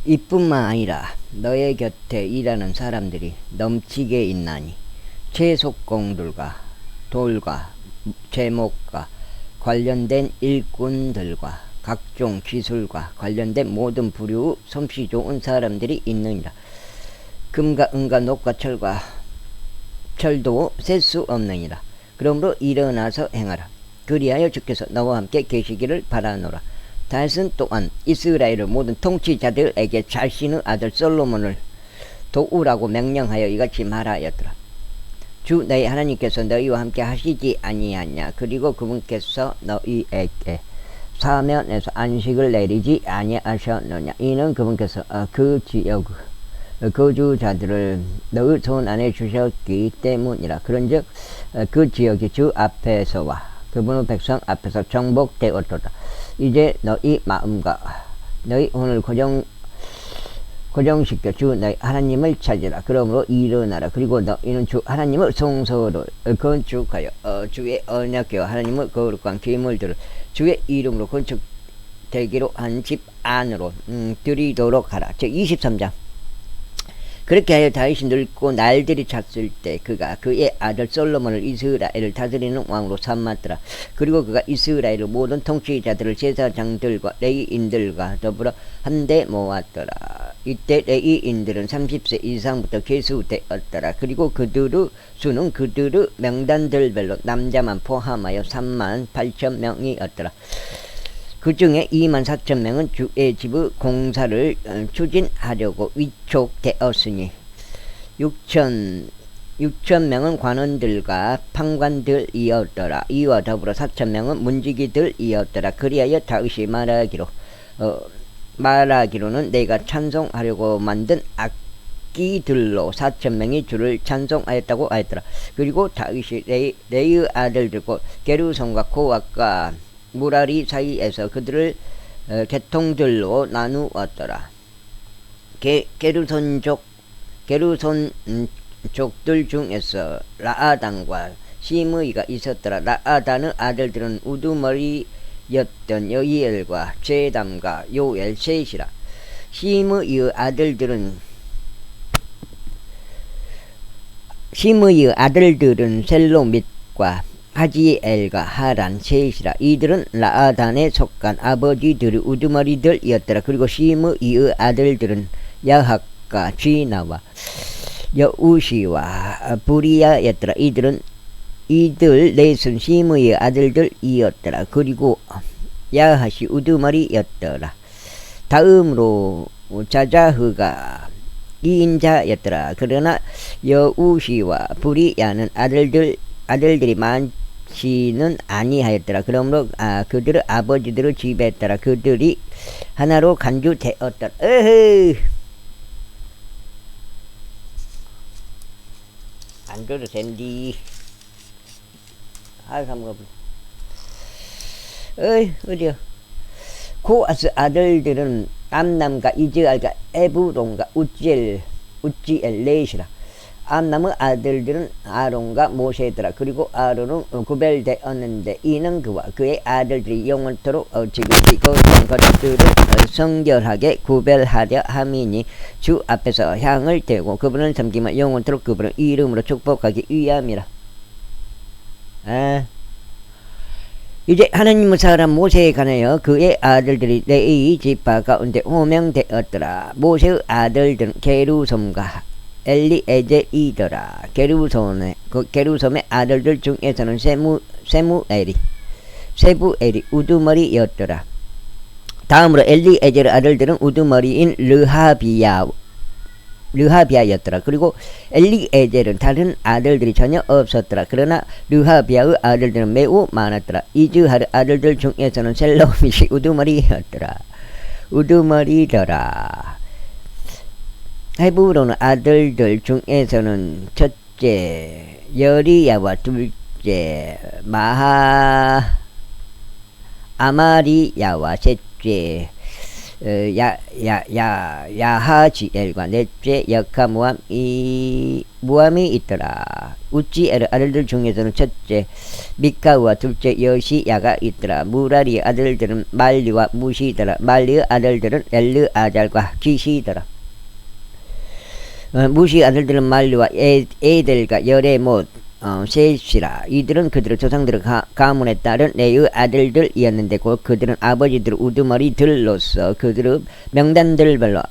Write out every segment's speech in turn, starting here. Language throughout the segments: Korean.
이뿐만 아니라 너의 곁에 일하는 사람들이 넘치게 있나니 채속공들과 돌과 제목과 관련된 일꾼들과 각종 기술과 관련된 모든 부류 솜씨 좋은 사람들이 있느니라. 금과 은과 녹과 철도 셀 수 없느니라. 그러므로 일어나서 행하라. 그리하여 주께서 너와 함께 계시기를 바라노라. 다윗은 또한 이스라엘의 모든 통치자들에게 자신의 아들 솔로몬을 도우라고 명령하여 이같이 말하였더라. 주 너희 하나님께서 너희와 함께 하시지 아니하냐. 그리고 그분께서 너희에게 사면에서 안식을 내리지 아니하셨느냐. 이는 그분께서 그 지역 거주자들을 너희 손 안에 주셨기 때문이라. 그런즉 그 지역이 주 앞에서와 그분의 백성 앞에서 정복되었도다. 이제 너희 마음과 너희 혼을 고정시켜 주 너희 하나님을 찾으라. 그러므로 일어나라. 그리고 너희는 주 하나님의 성소를 건축하여 주의 언약궤와 하나님의 거룩한 기물들을 주의 이름으로 건축되기로 한 집 안으로 들이도록 하라. 제 23장. 그렇게 하여 다윗이 늙고 날들이 찼을 때 그가 그의 아들 솔로몬을 이스라엘을 다스리는 왕으로 삼았더라. 그리고 그가 이스라엘의 모든 통치자들을 제사장들과 레위인들과 더불어 한데 모았더라. 이때 레위인들은 30세 이상부터 계수되었더라. 그리고 그들의 수는 그들의 명단들별로 남자만 포함하여 38,000명이었더라. 그 중에 24,000명은 주의 집의 공사를 추진하려고 위촉되었으니 6,000명은 관원들과 판관들이었더라. 이와 더불어 4,000명은 문지기들이었더라. 그리하여 다윗이 말하기로는 내가 찬송하려고 만든 악기들로 4,000명이 주를 찬송하였다고 하였더라. 그리고 다윗이 레이의 아들들과 게르손과 코앗과 무라리 사이에서 그들을 계통들로 나누었더라. 게르손족들 중에서 라아단과 시므이가 있었더라. 라아단의 아들들은 우두머리였던 여이엘과 제담과 요엘 셋이라. 시므이의 아들들은 셀로밋과 하지엘과 하란 셋이라. 이들은 라아단에 속한 아버지들의 우두머리들이었더라. 그리고 시므이의 아들들은 야학과 쥐나와 여우시와 부리야였더라. 이들 넷은 시므이의 아들들이었더라. 그리고 야핫이 우두머리였더라. 다음으로 자자흐가 2인자였더라. 그러나 여우시와 부리야는 아들들이 많지는 아니하였더라. 그러므로 그들의 아버지들의 집에 따라 그들이 하나로 간주되었더라. 안 줘도 된디. 어디요? 고아스 아들들은 암남과 이즈알과 에브론과 우지엘 넷이라. 암남의 아들들은 아론과 모세더라. 그리고 아론은 구별되었는데 이는 그와 그의 아들들이 영원토록 지극히 거룩한 것들을 성결하게 구별하려 함이니 주 앞에서 향을 대고 그분을 섬기면 영원토록 그분을 이름으로 축복하기 위함이라. 이제 하나님의 사람 모세에 관하여 그의 아들들이 레위 지파 가운데 호명되었더라. 모세의 아들들은 게르솜과 엘리에제이더라. 게르솜의 아들들 중에서는 세부엘이 우두머리였더라. 다음으로 엘리에제의 아들들은 우두머리인 르하비야였더라. 그리고 엘리에제는 다른 아들들이 전혀 없었더라. 그러나 르하비야의 아들들은 매우 많았더라. 이즈하의 아들들 중에서는 셀로밋이 우두머리더라. 헤브론의 아들들 중에서는 첫째 여리야와 둘째 아마리야와 셋째 야하지엘과 넷째 무함이 있더라. 우찌엘 아들들 중에서는 첫째 미카와 둘째 여시야가 있더라. 무라리의 아들들은 말리와 무시더라. 말리의 아들들은 엘르아잘과 기시더라. 무시 아들들은 말리와 에델과 여레못 셋이라. 이들은 그들의 조상들의 가문에 따른 레의 아들들이었는데 곧 그들은 아버지들 우두머리들로서 그들의 명단들별로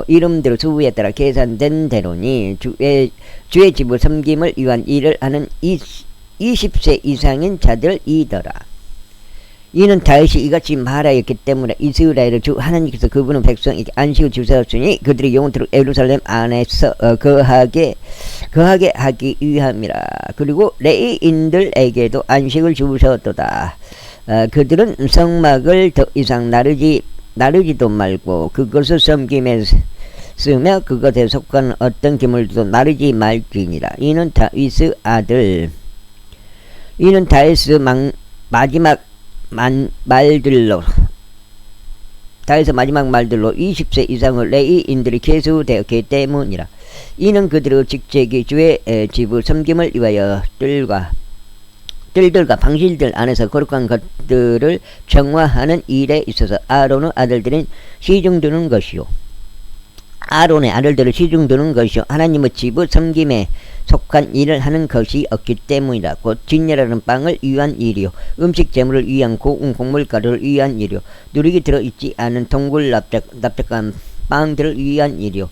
이름들 수에 따라 계산된 대로니 주의 집을 섬김을 위한 일을 하는 20세 이상인 자들이더라. 이는 다윗이 이같이 말하였기 때문에 이스라엘의 주 하나님께서 그분의 백성에게 안식을 주셨으니 그들이 영원토록 예루살렘 안에서 거하게 하기 위함이라. 그리고 레위인들에게도 안식을 주셨도다. 그들은 성막을 더 이상 나르지도 말고 그것을 섬김에 쓰며 그것에 속한 어떤 기물도 나르지 말지니라. 이는 다윗의 마지막 말들로 20세 이상의 레위인들이 계수되었기 때문이라. 이는 그들의 직책이 주의 집을 섬김을 위하여 뜰들과 방실들 안에서 거룩한 것들을 정화하는 일에 있어서 아론의 아들들은 시중드는 것이요. 아론의 아들들을 시중드는 것이요. 하나님의 집을 섬김에 속한 일을 하는 것이 없기 때문이라. 곧 진열하는 빵을 위한 일이요. 음식 재물을 위한 고운 곡물가루를 위한 일이요. 누룩이 들어있지 않은 동굴 납작한 빵들을 위한 일이요.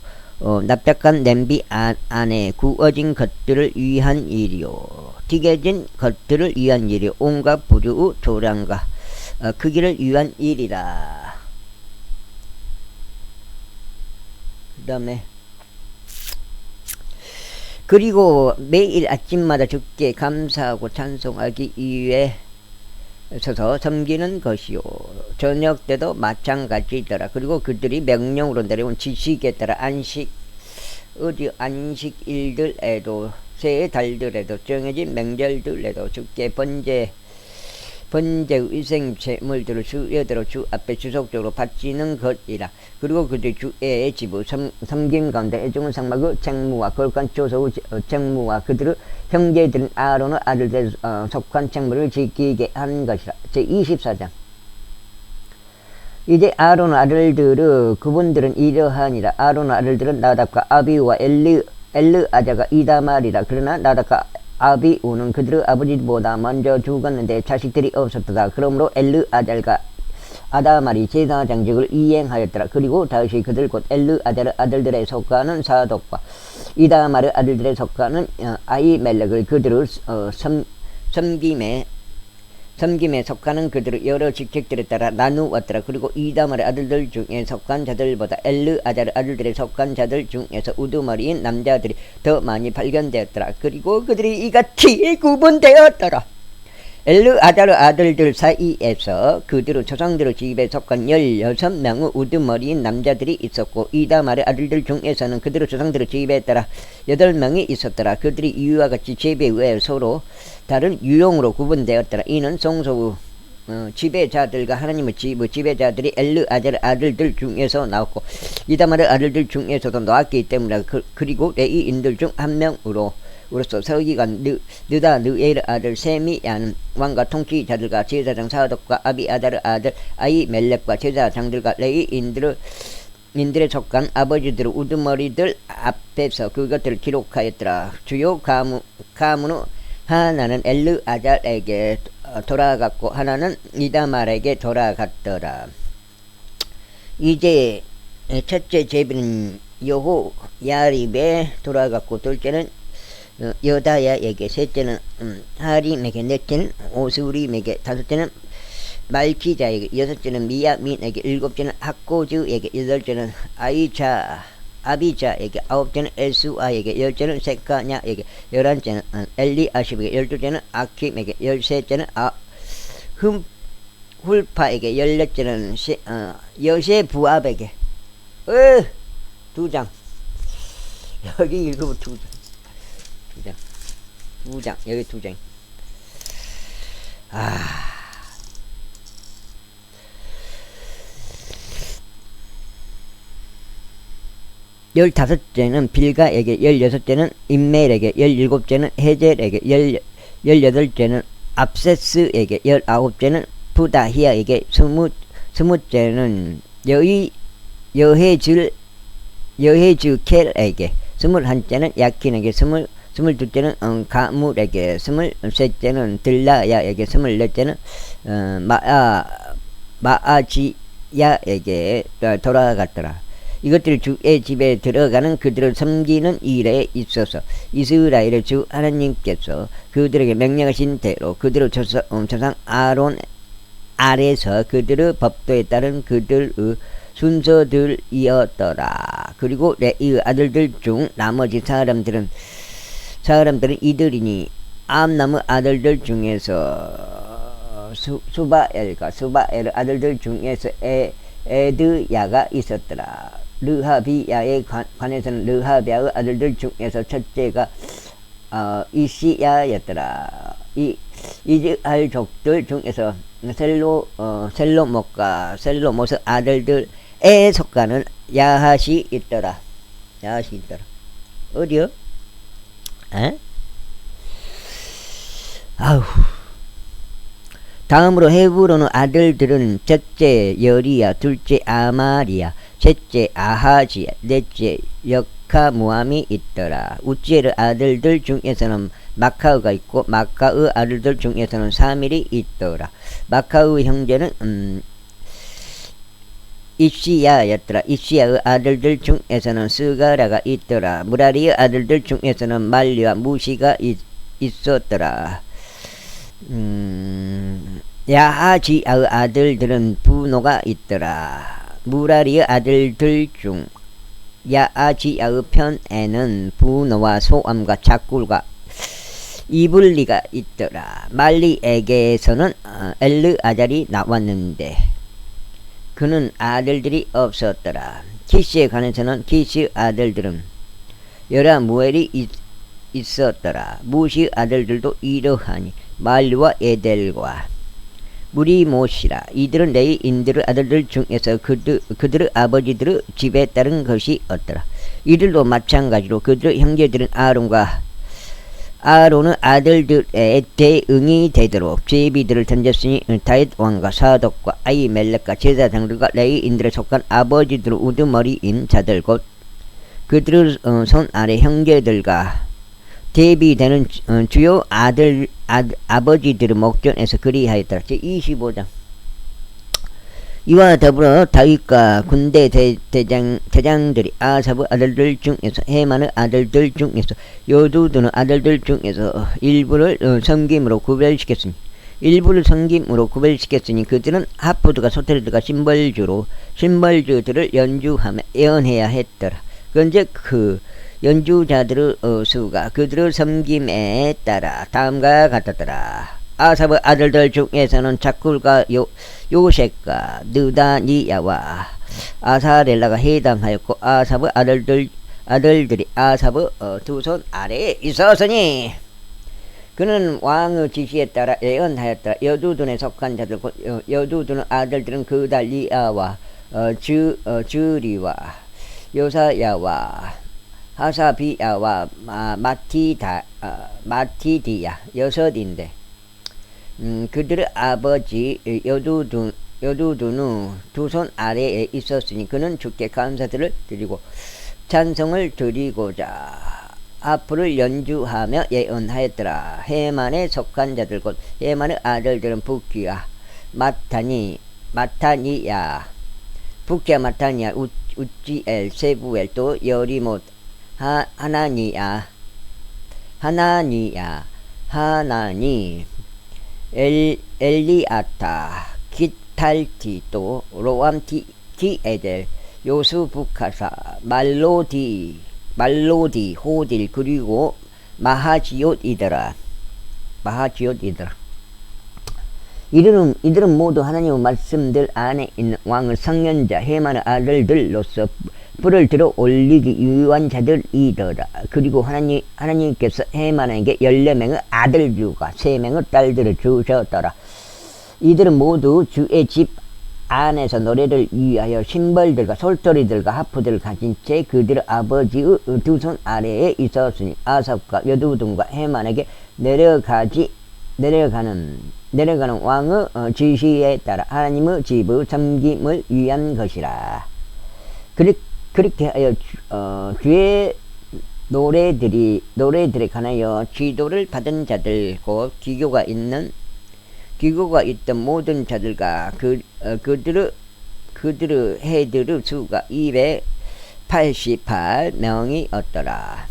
납작한 냄비 안에 구워진 것들을 위한 일이요. 튀겨진 것들을 위한 일이요. 온갖 부류의 조량과 크기를 위한 일이라. 그 다음에 그리고 매일 아침마다 주께 감사하고 찬송하기 위해 서서 섬기는 것이요. 저녁 때도 마찬가지더라. 그리고 그들이 명령으로 내려온 지식에 따라 안식일들에도 새 달들에도 정해진 명절들에도 주께 번제 위생 제물들을 수여대로 주 앞에 지속적으로 바치는 것이라. 그리고 그들이 주의 집을 섬김 가운데 애중은 상막의 책무와 거룩한 조소의 책무와 그들의 형제들은 아론의 아들들에 속한 책무를 지키게 한 것이라. 제24장. 이제 아론의 아들들의 그분들은 이러하니라. 아론의 아들들은 나답과 아비우와 엘르아자가 이다말이라. 그러나 나답과 아비우는 그들의 아버지보다 먼저 죽었는데 자식들이 없었다. 그러므로 엘르아잘과 아다말이 제사장직을 이행하였더라. 그리고 다윗이 그들 곧 엘르아잘의 아들들에 속하는 사독과 이다말의 아들들에 속하는 아히멜렉을 그들의 섬김에 속하는 그들의 여러 직책들에 따라 나누었더라. 그리고 이다말의 아들들 중에 속한 자들보다 엘르아잘의 아들들에 속한 자들 중에서 우두머리인 남자들이 더 많이 발견되었더라. 그리고 그들이 이같이 구분되었더라. 엘르아잘의 아들들 사이에서 그들의 조상들의 집에 속한 16명의 우두머리인 남자들이 있었고 이다말의 아들들 중에서는 그들의 조상들의 집에 따라 8명이 있었더라. 그들이 이와 같이 제비에 의해 서로 다른 유형으로 구분되었더라. 이는 성소의 지배자들과 하나님의 집의 지배자들이 엘르아잘의 아들들 중에서 나왔고 이다말의 아들들 중에서도 나왔기 때문이라. 그리고 레위인들 중 한 명으로서 서기관 느다느엘의 아들 세미야는 왕과 통치자들과 제사장 사독과 아비아달의 아들 아히멜렉과 제사장들과 레위인들의 속한 아버지들의 우두머리들 앞에서 그것들을 기록하였더라. 주요 가문의 하나는 엘르아잘에게 돌아갔고 하나는 이다말에게 돌아갔더라. 이제 첫째 제비는 여호야립에 돌아갔고 둘째는 여다야에게, 셋째는 하림에게, 넷째는 오스림에게, 다섯째는 말키자에게, 여섯째는 미야민에게, 일곱째는 학고즈에게, 여덟째는 아비자에게, 아홉째는 엘수아에게, 열째는 세카냐에게, 열한째는 엘리아십에게, 열둘째는 아킴에게, 열셋째는 훌파에게, 열넷째는 여세부압에게. 2장. 여기 읽으면 2장. 2장. 여기 2장. 15째는 빌가에게, 16째는 임멜에게, 17째는 헤젤에게, 18째는 압세스에게, 19째는 부다히아에게, 20째는 여헤즈켈에게, 21째는 야킨에게, 22째는 가물에게, 23째는 들라야에게, 24째는 마아지야에게 돌아갔더라. 이것들이 주의 집에 들어가는 그들을 섬기는 일에 있어서 이스라엘의 주 하나님께서 그들에게 명령하신 대로 그들의 조상 아론 아래서 그들의 법도에 따른 그들의 순서들이었더라. 그리고 레위의 아들들 중 나머지 사람들은 이들이니 암나무 아들들 중에서 수바엘의 아들들 중에서 에드야가 있었더라. 르하비야에 관해서는 르하비야의 아들들 중에서 첫째가 이시야였더라. 이즈알족들 중에서 셀로못의 아들들에 속하는 야핫이 있더라. 어디요? 에? 아우. 다음으로 헤브론의 아들들은 첫째 여리야, 둘째 아마리야, 셋째 아하지야, 넷째 여카무함이 있더라. 우찌엘의 아들들 중에서는 마카의가 있고 마카의 아들들 중에서는 사밀이 있더라. 마카의 형제는 이시야였더라. 이시야의 아들들 중에서는 스가라가 있더라. 무라리의 아들들 중에서는 말리와 무시가 있었더라. 야하지의 아들들은 부노가 있더라. 무라리의 아들들 중 야하지의 편에는 부노와 소암과 작굴과 이블리가 있더라. 말리에게서는 엘르아잘이 나왔는데 그는 아들들이 없었더라. 키시에 관해서는 키시의 아들들은 여라무엘이 있었더라. 무시의 아들들도 이러하니 말리와 에델과 무리못이라. 이들은 레위인들의 아들들 중에서 그들의 아버지들의 집에 따른 것이 없더라. 이들도 마찬가지로 그들의 형제들은 아론의 아들들의 대응이 되도록 제비들을 던졌으니 다윗 왕과 사독과 아히멜렉과 제사장들과 레위인들에 속한 아버지들의 우두머리인 자들 곧 그들의 손 아래 형제들과 대비되는 주요 아버지들의 목전에서 그리하였더라. 제25장. 이와 더불어 다윗과 군대 대장들이 아삽의 아들들 중에서 헤만의 아들들 중에서 여두둔의 아들들 중에서 일부를 섬김으로 구별시켰으니 그들은 하프드가 소테르드가 심벌주들을 연주하며 예언해야 했더라. 그런즉 그 연주자들의 수가 그들의 섬김에 따라 다음과 같았더라. 아삽의 아들들 중에서는 자쿨과 요셉과 느다니야와 아사렐라가 해당하였고 아삽의 아들들이 아삽의 두 손 아래에 있었으니 그는 왕의 지시에 따라 예언하였더라. 여두둔에 속한 자들 여두둔의 아들들은 그달리아와 주리와 요사야와 하사비야와 마티디야 여섯인데 그들의 아버지 여두둔의 두 손 아래에 있었으니 그는 주께 감사들을 드리고 찬송을 드리고자 하프를 연주하며 예언하였더라. 헤만에 속한 자들 곧 헤만의 아들들은 부키와 마타니야 부키와 마타니야 우찌엘 세부엘 또 여리못 하나니 엘리아타 기탈티 또 로암티 기에델 요수부카사 말로디 호딜 그리고 마하지옷이더라. 이들은 모두 하나님의 말씀들 안에 있는 왕의 성년자 헤만의 아들들로서 불을 들어 올리기 위한 자들이더라. 그리고 하나님께서 헤만에게 14명의 아들들과 3명의 딸들을 주셨더라. 이들은 모두 주의 집 안에서 노래를 위하여 심벌들과 솔소리들과 하프들을 가진 채 그들 아버지의 두 손 아래에 있었으니 아삽과 여두둔과 헤만에게 내려가는 왕의 지시에 따라 하나님의 집의 섬김을 위한 것이라. 그렇게 하여 주의 노래들에 관하여 지도를 받은 자들 곧 기교가 있던 모든 자들과 그들의 해들의 수가 288명이었더라.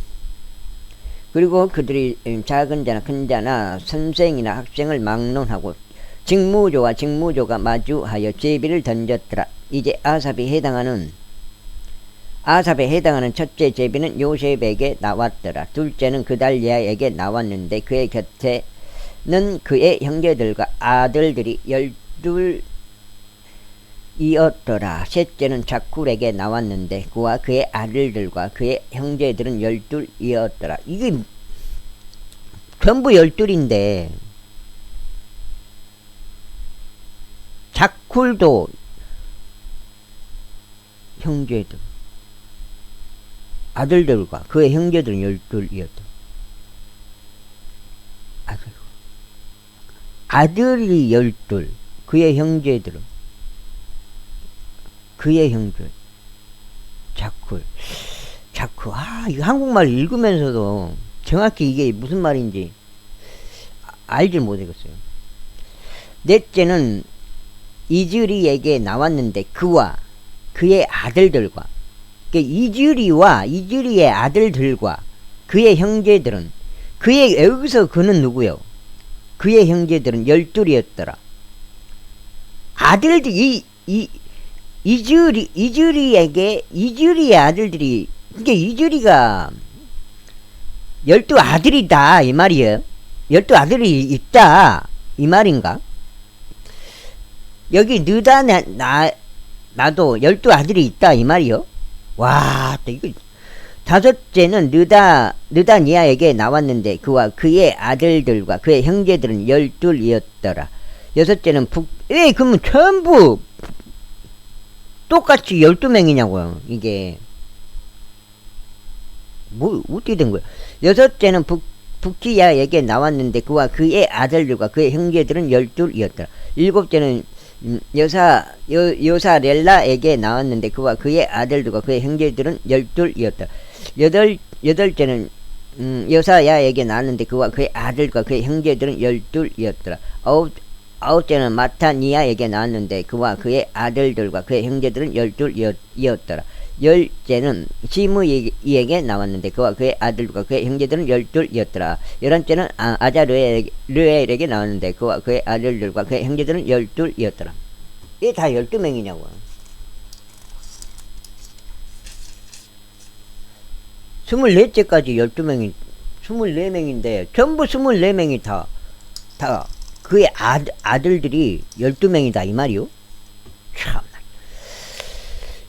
그리고 그들이 작은 자나 큰 자나 선생이나 학생을 막론하고 직무조가 마주하여 제비를 던졌더라. 이제 아삽에 해당하는 첫째 제비는 요셉에게 나왔더라. 둘째는 그달리아에게 나왔는데 그의 곁에는 그의 형제들과 아들들이 12이었더라. 셋째는 자쿨에게 나왔는데 그와 그의 아들들과 그의 형제들은 12이었더라. 이게 전부 12인데 자쿨도 형제들 아들들과 그의 형제들은 12이었다. 아들이 12, 그의 형제들은 자쿨. 이거 한국말 읽으면서도 정확히 이게 무슨 말인지 알질 못하겠어요. 넷째는 이즈리에게 나왔는데 그와 그의 아들들과 이즈리의 아들들과 그의 형제들은 여기서 그는 누구요? 그의 형제들은 12이었더라. 아들들이 이즈리의 아들들이 이즈리가 12아들이다 이 말이에요. 12아들이 있다 이 말인가? 여기 나도 12아들이 있다 이 말이요. 와, 또 이거. 다섯째는 느다니아에게 나왔는데 그와 그의 아들들과 그의 형제들은 12이었더라. 여섯째는 그러면 전부 똑같이 12명이냐고요. 이게 뭐 어떻게 된 거야? 여섯째는 북기야에게 나왔는데 그와 그의 아들들과 그의 형제들은 12이었더라. 일곱째는 여사렐라에게 나왔는데 그와 그의 아들들과 그의 형제들은 12이었다. 여덟째는 여사야에게 나왔는데 그와 그의 아들과 그의 형제들은 12이었더라. 아홉째는 마타니아에게 나왔는데 그와 그의 아들들과 그의 형제들은 12이었더라. 열째는 시므이에게 나왔는데 그와 그의 아들과 그의 형제들은 12이었더라. 열한째는 아자르엘에게 나왔는데 그와 그의 아들들과 그의 형제들은 12이었더라. 이게 다 12명이냐고. 스물넷째까지 24명인데 전부 24명이 다 그의 아들들이 12명이다 이 말이요. 참.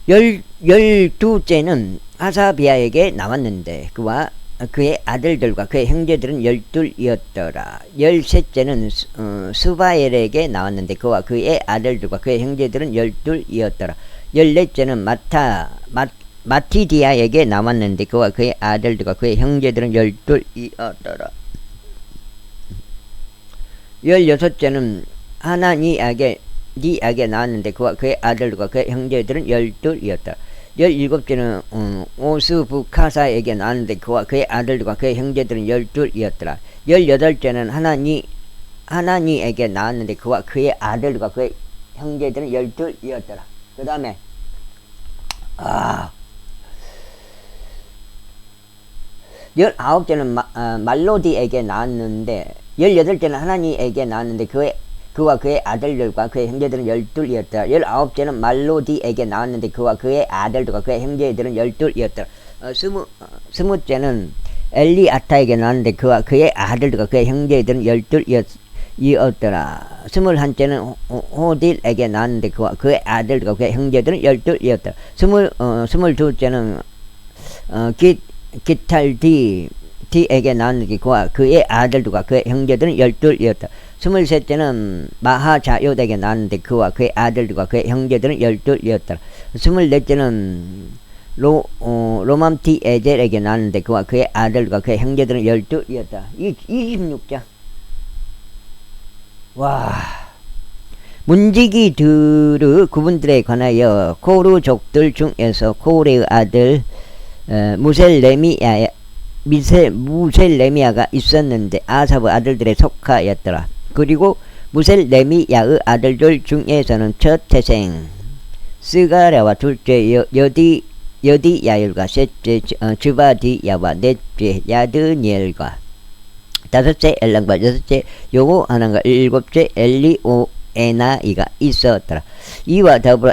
12째는 아사비아에게 나왔는데 그와 그의 아들들과 그의 형제들은 12이었더라. 13째는 스바엘에게 나왔는데 그와 그의 아들들과 그의 형제들은 12이었더라. 14째는 마티디아에게 나왔는데 그와 그의 아들들과 그의 형제들은 12이었더라. 16째는 하나니에게 나왔는데 그와 그의 아들과 그의 형제들은 12이었다. 17째는 오스부카사에게 나왔는데 그와 그의 아들과 그의 형제들은 12이었더라. 18째는 하나니에게 나왔는데 그와 그의 아들과 그의 형제들은 12이었더라. 그 다음에 19째는 말로디에게 나왔는데 18째는 하나니에게 나왔는데 그와 그의 아들들과 그의 형제들은 12이었더라. 19째는 말로디에게 나왔는데 그와 그의 아들들과 그의 형제들은 12이었더라. 20째는 엘리아타에게 나왔는데 그와 그의 아들들과 그의 형제들은 12이었더라. 21째는 호딜에게 나왔는데 그와 그의 아들들과 그의 형제들은 12이었더라. 22째는 기탈디에게 나왔는데 그와 그의 아들들과 그의 형제들은 12이었다. 23째는 마하자요덱에 나왔는데 그와 그의 아들들과 그의 형제들은 12이었더라. 24째는 로맘티 에젤에게 나왔는데 그와 그의 아들과 그의 형제들은 12이었다. 26장. 와. 문지기들의 구분들에 관하여 코르족들 중에서 코레의 아들 무셀레미야가 있었는데 아삽의 아들들에 속하였더라. 그리고 무셀레미야의 아들들 중에서는 첫 태생 스가랴와 둘째 여디야일과 셋째 즈바디야와 넷째 야드니엘과 다섯째 엘랑과 여섯째 요호하난과 일곱째 엘리오에나이가 있었더라. 이와 더불어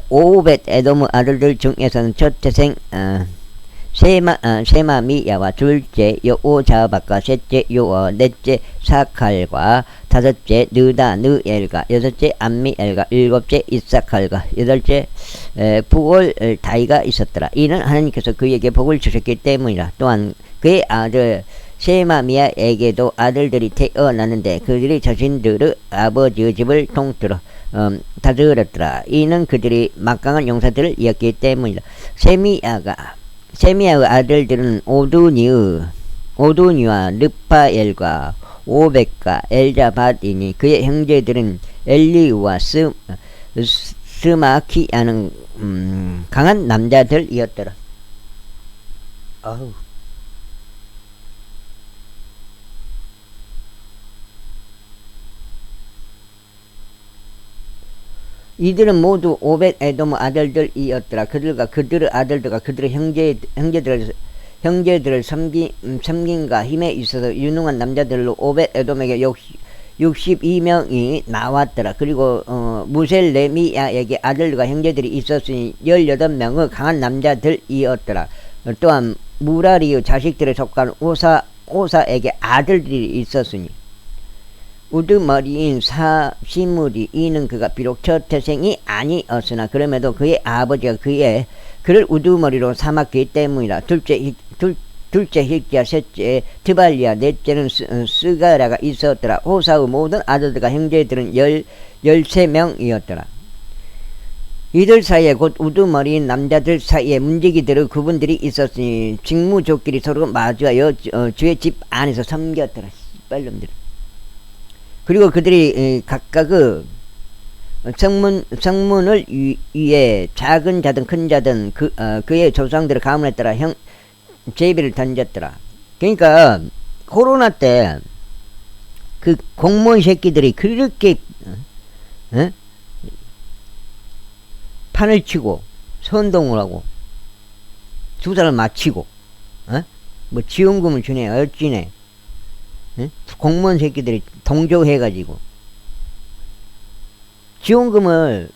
오벳 에돔의 아들들 중에서는 첫 태생 세마미야와 둘째 여오자박과 셋째 요어 넷째 사칼과 다섯째 느다느엘과 여섯째 암미엘과 일곱째 이사칼과 여덟째 부올다이가 있었더라. 이는 하나님께서 그에게 복을 주셨기 때문이라. 또한 그의 아들 세마미야에게도 아들들이 태어났는데 그들이 자신들의 아버지의 집을 통틀어 다스렸더라. 이는 그들이 막강한 용사들을 이었기 때문이다. 세미야의 아들들은 오두니와 르파엘과 오백과 엘자바디니 그의 형제들은 엘리우와 스마키야는 강한 남자들이었더라. 이들은 모두 오벳 에돔 아들들이었더라. 그들과 그들의 아들들과 그들의 형제들을 섬긴과 힘에 있어서 유능한 남자들로 오벳 에돔에게 62명이 나왔더라. 그리고 무셀레미야에게 아들과 형제들이 있었으니 18명의 강한 남자들이었더라. 또한 무라리의 자식들에 속한 오사에게 아들들이 있었으니 우두머리인 시므리 이는 그가 비록 첫 태생이 아니었으나 그럼에도 그의 아버지가 그를 우두머리로 삼았기 때문이라. 둘째 힐기야, 셋째 드발리야, 넷째는 스가랴가 있었더라. 호사의 모든 아들들과 형제들은 13명이었더라. 이들 사이에 곧 우두머리인 남자들 사이에 문지기들의 그분들이 있었으니 직무족끼리 서로 마주하여 주의 집 안에서 섬겼더라. 빨름들. 그리고 그들이 각각의 성문을 위해 작은 자든 큰 자든 그의 조상들의 가문에 따라 제비를 던졌더라. 그러니까 코로나 때 그 공무원 새끼들이 그렇게 판을 치고 선동을 하고 주사를 맞히고 뭐 지원금을 주네 어찌네 공무원 새끼들이 동조해가지고 지원금을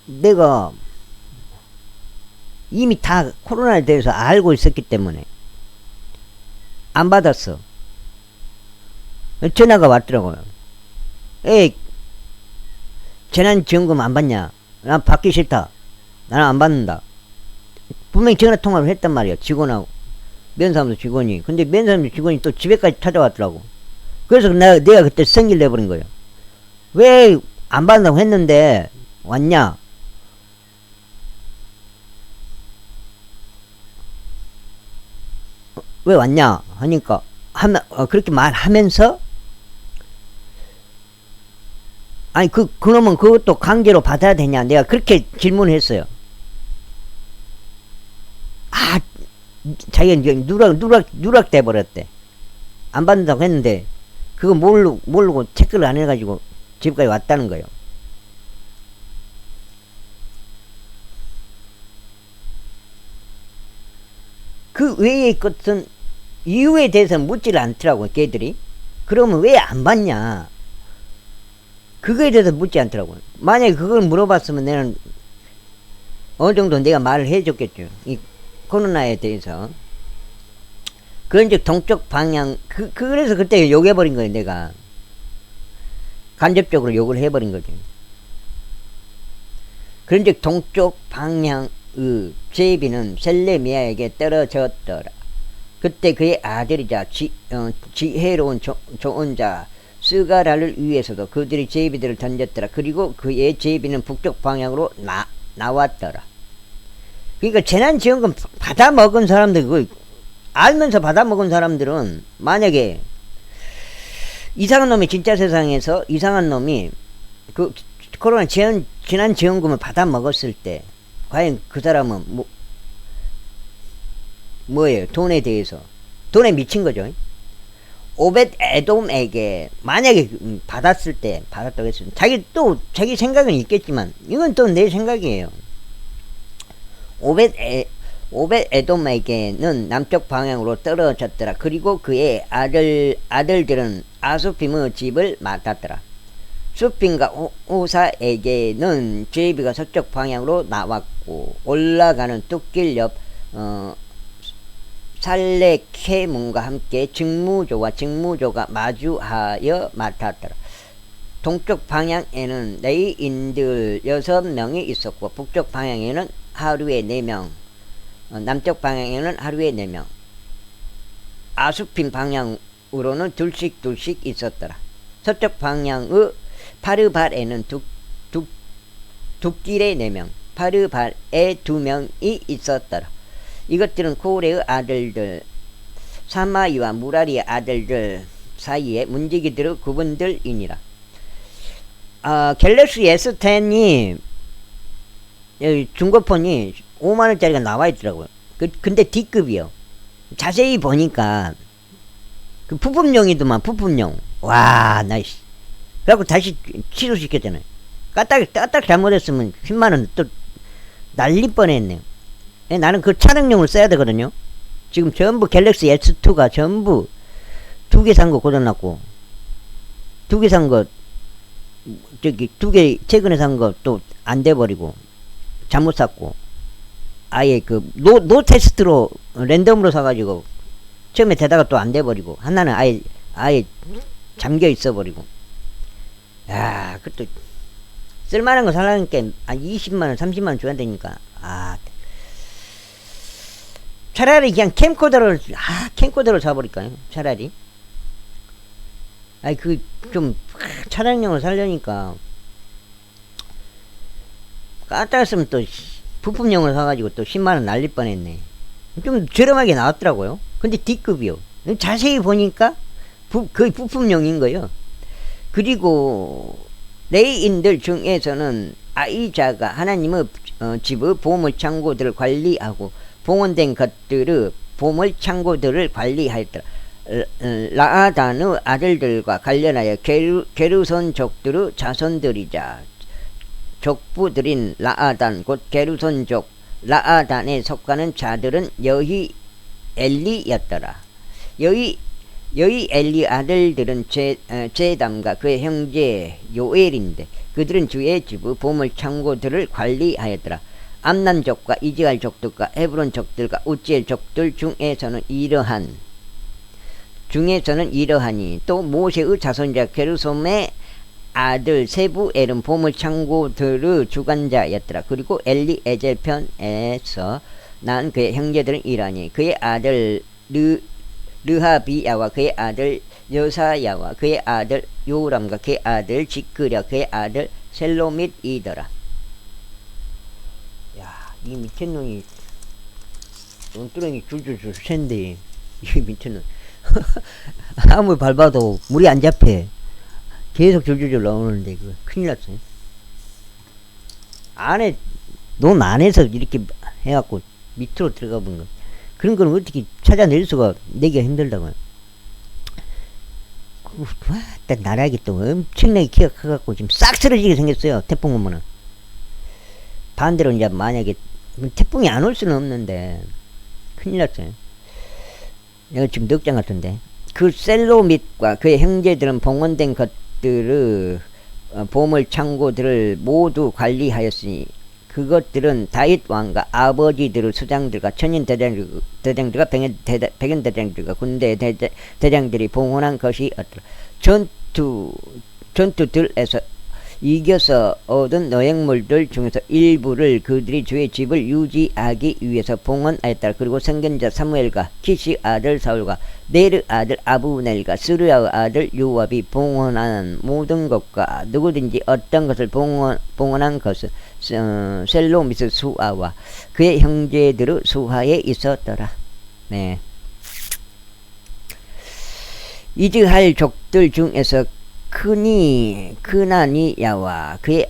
내가 이미 다 코로나에 대해서 알고 있었기 때문에 안 받았어. 전화가 왔더라고요. 에이, 재난지원금 안 받냐? 난 받기 싫다. 나는 안 받는다. 분명히 전화통화를 했단 말이야. 직원하고 면사무소 직원이. 근데 면사무소 직원이 또 집에까지 찾아왔더라고. 그래서 내가 그때 생기를 내버린 거예요. 왜 안 받는다고 했는데 왔냐? 왜 왔냐? 하니까 그렇게 말하면서 아니 그러면 그것도 강제로 받아야 되냐? 내가 그렇게 질문을 했어요. 자기가 누락돼 버렸대. 안 받는다고 했는데 그거 모르고 체크를 안 해가지고 집까지 왔다는 거예요. 그 외의 것은 이유에 대해서는 묻지를 않더라고 걔들이. 그러면 왜 안 받냐? 그거에 대해서 묻지 않더라고요. 만약에 그걸 물어봤으면 내가 어느 정도 내가 말을 해줬겠죠. 이 코로나에 대해서. 그런즉 동쪽 방향 그래서 그때 욕해버린 거예요. 내가 간접적으로 욕을 해버린 거죠. 그런즉 동쪽 방향의 제비는 셀레미야에게 떨어졌더라. 그때 그의 아들이자 지혜로운 조언자 스가라를 위해서도 그들이 제비들을 던졌더라. 그리고 그의 제비는 북쪽 방향으로 나왔더라. 그러니까 재난지원금 받아먹은 사람들, 그 알면서 받아먹은 사람들은 만약에 이상한 놈이 진짜 세상에서 이상한 놈이 그 코로나 재난지원금을 받아먹었을 때 과연 그 사람은 뭐예요? 돈에 대해서 돈에 미친 거죠. 오벳 에돔에게 만약에 받았을 때 받았다고 했으면 자기 생각은 있겠지만 이건 또 내 생각이에요. 오벳 에돔에게는 남쪽 방향으로 떨어졌더라. 그리고 그의 아들들은 아수핌의 집을 맡았더라. 수핌과 우사에게는 제비가 서쪽 방향으로 나왔고 올라가는 뚝길 옆 살레케문과 함께 직무조가 마주하여 맡았더라. 동쪽 방향에는 레이인들 6명이 있었고 북쪽 방향에는 하루에 4명, 남쪽 방향에는 하루에 4명, 아수핌 방향으로는 둘씩 있었더라. 서쪽 방향의 파르발에는 둑길에 4명, 파르발에 2명이 있었더라. 이것들은 코레의 아들들 사마이와 무라리의 아들들 사이에 문지기들의 구분들이니라. 갤럭시 S10이 중고폰이 5만원짜리가 나와 있더라고요. 근데 D급이요. 자세히 보니까 그 부품용이더만, 부품용. 와, 나이스. 그래갖고 다시 취소시켰잖아요. 까딱 잘못했으면 10만원 또 날릴 뻔했네요. 나는 그 촬영용을 써야 되거든요. 지금 전부 갤럭시 S2가 전부 2개 산 거 고장났고, 2개 산 거, 2개 최근에 산 거 또 안 돼버리고, 잘못 샀고, 아예 그, 노 테스트로 랜덤으로 사가지고, 처음에 되다가 또 안 돼버리고, 하나는 아예 잠겨 있어버리고. 야, 그것도, 쓸만한 거 살라니까, 20만원, 30만원 줘야 되니까, 차라리 그냥 캠코더를 사버릴까요? 차라리. 좀, 차량용을 살려니까, 까딱했으면 또, 부품용을 사가지고 또 10만원 날릴 뻔했네. 좀 저렴하게 나왔더라고요. 근데 D급이요. 자세히 보니까, 거의 부품용인 거예요. 그리고, 레이인들 중에서는 아이자가 하나님의 집의 보물창고들을 관리하고, 봉헌된 것들의 보물창고들을 관리하였더라. 라아단의 아들들과 관련하여 게르손족들의 자손들이자 족부들인 라아단 곧 게르손족 라아단에 속하는 자들은 여희 엘리였더라. 여희 엘리 아들들은 제담과 그의 형제 요엘인데 그들은 주의 집의 보물창고들을 관리하였더라. 암남족과 이즈갈족들과 헤브론 족들과 우지엘 족들 중에서는 이러하니 또 모세의 자손자 게르솜의 아들 세부엘은 보물창고들의 주관자였더라. 그리고 엘리에젤 편에서 난 그의 형제들은 이러하니 그의 아들 르하비야와 그의 아들 여사야와 그의 아들 요람과 그의 아들 지크랴 그의 아들 셀로밋이더라. 이 밑에 놈이 논두렁이 줄줄줄 샌데 이 밑에 놈 아무리 밟아도 물이 안 잡혀. 계속 줄줄줄 나오는데 그거 큰일 났어요. 논 안에서 이렇게 해갖고 밑으로 들어가 본 거. 그런 건 어떻게 찾아낼 수가 내기가 힘들다고요. 나락이 또 엄청나게 키가 커갖고 지금 싹 쓰러지게 생겼어요. 태풍 오면은. 반대로 이제 만약에 태풍이 안 올 수는 없는데 큰일 났어요. 내가 지금 넉장 같은데 그 셀로밋과 그의 형제들은 봉헌된 것들의 보물창고들을 모두 관리하였으니 그것들은 다윗 왕과 아버지들의 수장들과 천인 대장들과 백연 대장들과 군대 대장들이 봉헌한 것이었더라. 전투들에서 이겨서 얻은 노획물들 중에서 일부를 그들이 주의 집을 유지하기 위해서 봉헌하였다. 그리고 선견자 사무엘과 키시 아들 사울과 네르 아들 아브넬과 스루야의 아들 요압이 봉헌한 모든 것과 누구든지 어떤 것을 봉헌한 것은 셀로미스 수아와 그의 형제들의 수하에 있었더라. 네. 이즈할 족들 중에서 크나니야와 그의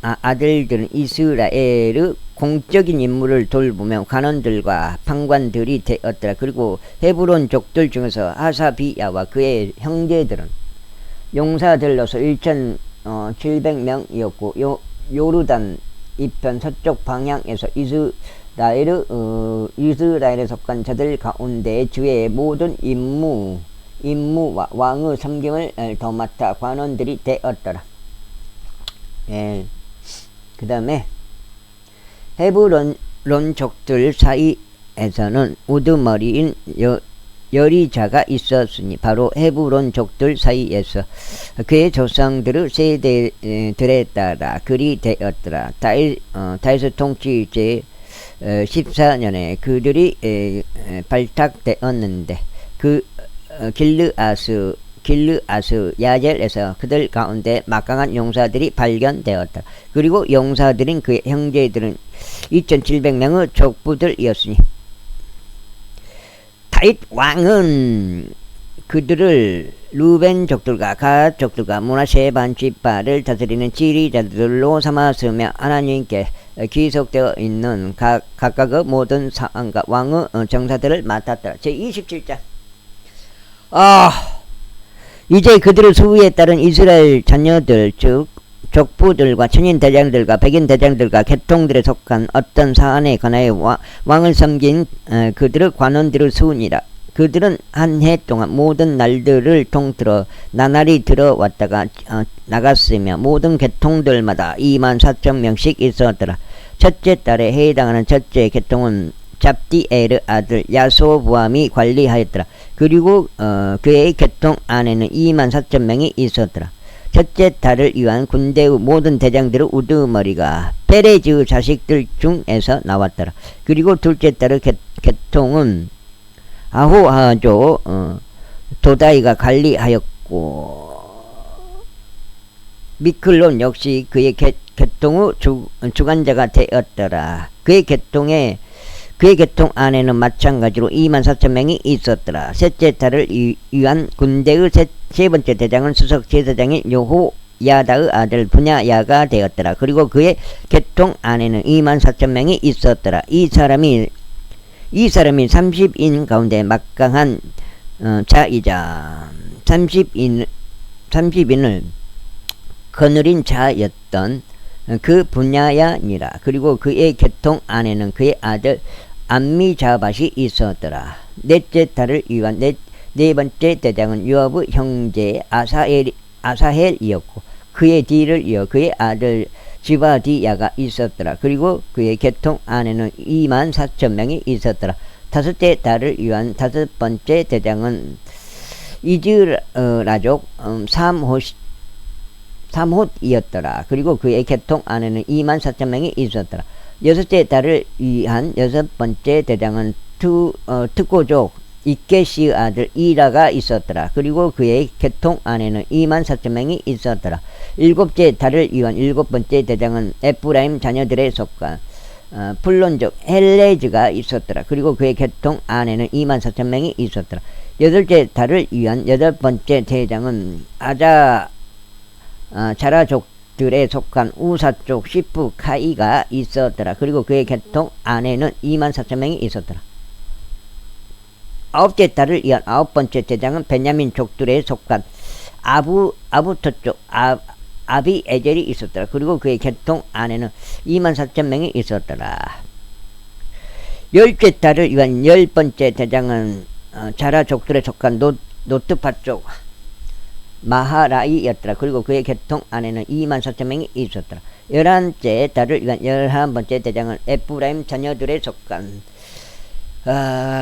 아들들은 이스라엘의 공적인 임무를 돌보며 관원들과 판관들이 되었더라. 그리고 헤브론 족들 중에서 하사비야와 그의 형제들은 용사들로서 1,700명이었고 요르단 이편 서쪽 방향에서 이스라엘에 속한 자들 가운데 주의 모든 임무와 왕의 섬김을 도맡아 관원들이 되었더라. 예. 그 다음에 헤브론 족들 사이에서는 우두머리인 여리자가 있었으니 바로 헤브론 족들 사이에서 그의 조상들의 세대들에 따라 그리 되었더라. 다윗 통치 제 14년에 그들이 발탁되었는데 그 길르아스 야젤에서 그들 가운데 막강한 용사들이 발견되었다. 그리고 용사들인 그의 형제들은 2,700명의 족부들이었으니 다윗 왕은 그들을 루벤 족들과 갓 족들과 므낫세 반지파를 다스리는 지리자들로 삼았으며 하나님께 기록되어 있는 각각의 모든 사안과 왕의 정사들을 맡았더라. 제27장. 이제 그들의 수위에 따른 이스라엘 자녀들 즉 족부들과 천인 대장들과 백인 대장들과 계통들에 속한 어떤 사안에 관하여 왕을 섬긴 그들의 관원들의 수니라. 그들은 한 해 동안 모든 날들을 통틀어 나날이 들어왔다가 나갔으며 모든 계통들마다 24,000명씩 있었더라. 첫째 달에 해당하는 첫째 계통은 잡디엘의 아들 야소부함이 관리하였더라. 그리고 그의 계통 안에는 24,000명이 있었더라. 첫째 달을 위한 군대의 모든 대장들의 우두머리가 페레즈의 자식들 중에서 나왔더라. 그리고 둘째 달의 계통은 아호하조 도다이가 관리하였고 미클론 역시 그의 계통의 주관자가 되었더라. 그의 계통 안에는 마찬가지로 24,000명이 있었더라. 셋째 달을 위한 군대의 세 번째 대장은 수석 제사장인 여호야다의 아들 분야야가 되었더라. 그리고 그의 계통 안에는 24,000명이 있었더라. 이 사람이 30인 가운데 막강한 자이자 30인을 거느린 자였던 그 분야야니라. 그리고 그의 계통 안에는 그의 아들 암미자밭이 있었더라. 넷째 달을 위한 네 번째 대장은 요압의 형제 아사헬이었고 그의 뒤를 이어 그의 아들 지바디야가 있었더라. 그리고 그의 계통 안에는 24,000명이 있었더라. 다섯째 달을 위한 다섯 번째 대장은 이즈라족 삼톳이었더라. 그리고 그의 계통 안에는 24,000명이 있었더라. 여섯째 달을 위한 여섯 번째 대장은 특고족 이케시의 아들 이라가 있었더라. 그리고 그의 계통 안에는 24,000명이 있었더라. 일곱째 달을 위한 일곱 번째 대장은 에프라임 자녀들에 속한 플론족 헬레즈가 있었더라. 그리고 그의 계통 안에는 24,000명이 있었더라. 여덟째 달을 위한 여덟 번째 대장은 자라족들에 속한 우사족 시프 카이가 있었더라. 그리고 그의 계통 안에는 24,000명이 있었더라. 아홉째 달을 위한 아홉 번째 대장은 베냐민 족들에 속한 아부터족 아비에젤이 있었더라. 그리고 그의 계통 안에는 24,000명이 있었더라. 열째 달을 위한 열 번째 대장은 자라족들에 속한 노트파족 마하라이였더라. 그리고 그의 계통 안에는 24,000명이 있었더라. 열한째 달을 위한 열한 번째 대장은 에프라임 자녀들에 속한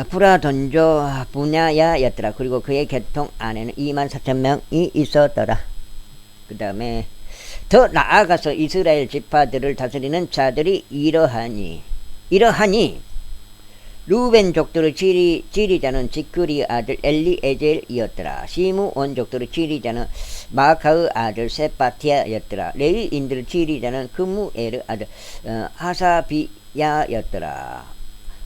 브라돈조 분야야였더라. 그리고 그의 계통 안에는 24,000명이 있었더라. 그 다음에 더 나아가서 이스라엘 지파들을 다스리는 자들이 이러하니 루벤 족들의 지리자는 지크리 아들 엘리에젤이었더라. 시므 원족들의 지리자는 마카의 아들 세파티아였더라. 레위인들의 지리자는 그무엘의 아들 하사비야였더라.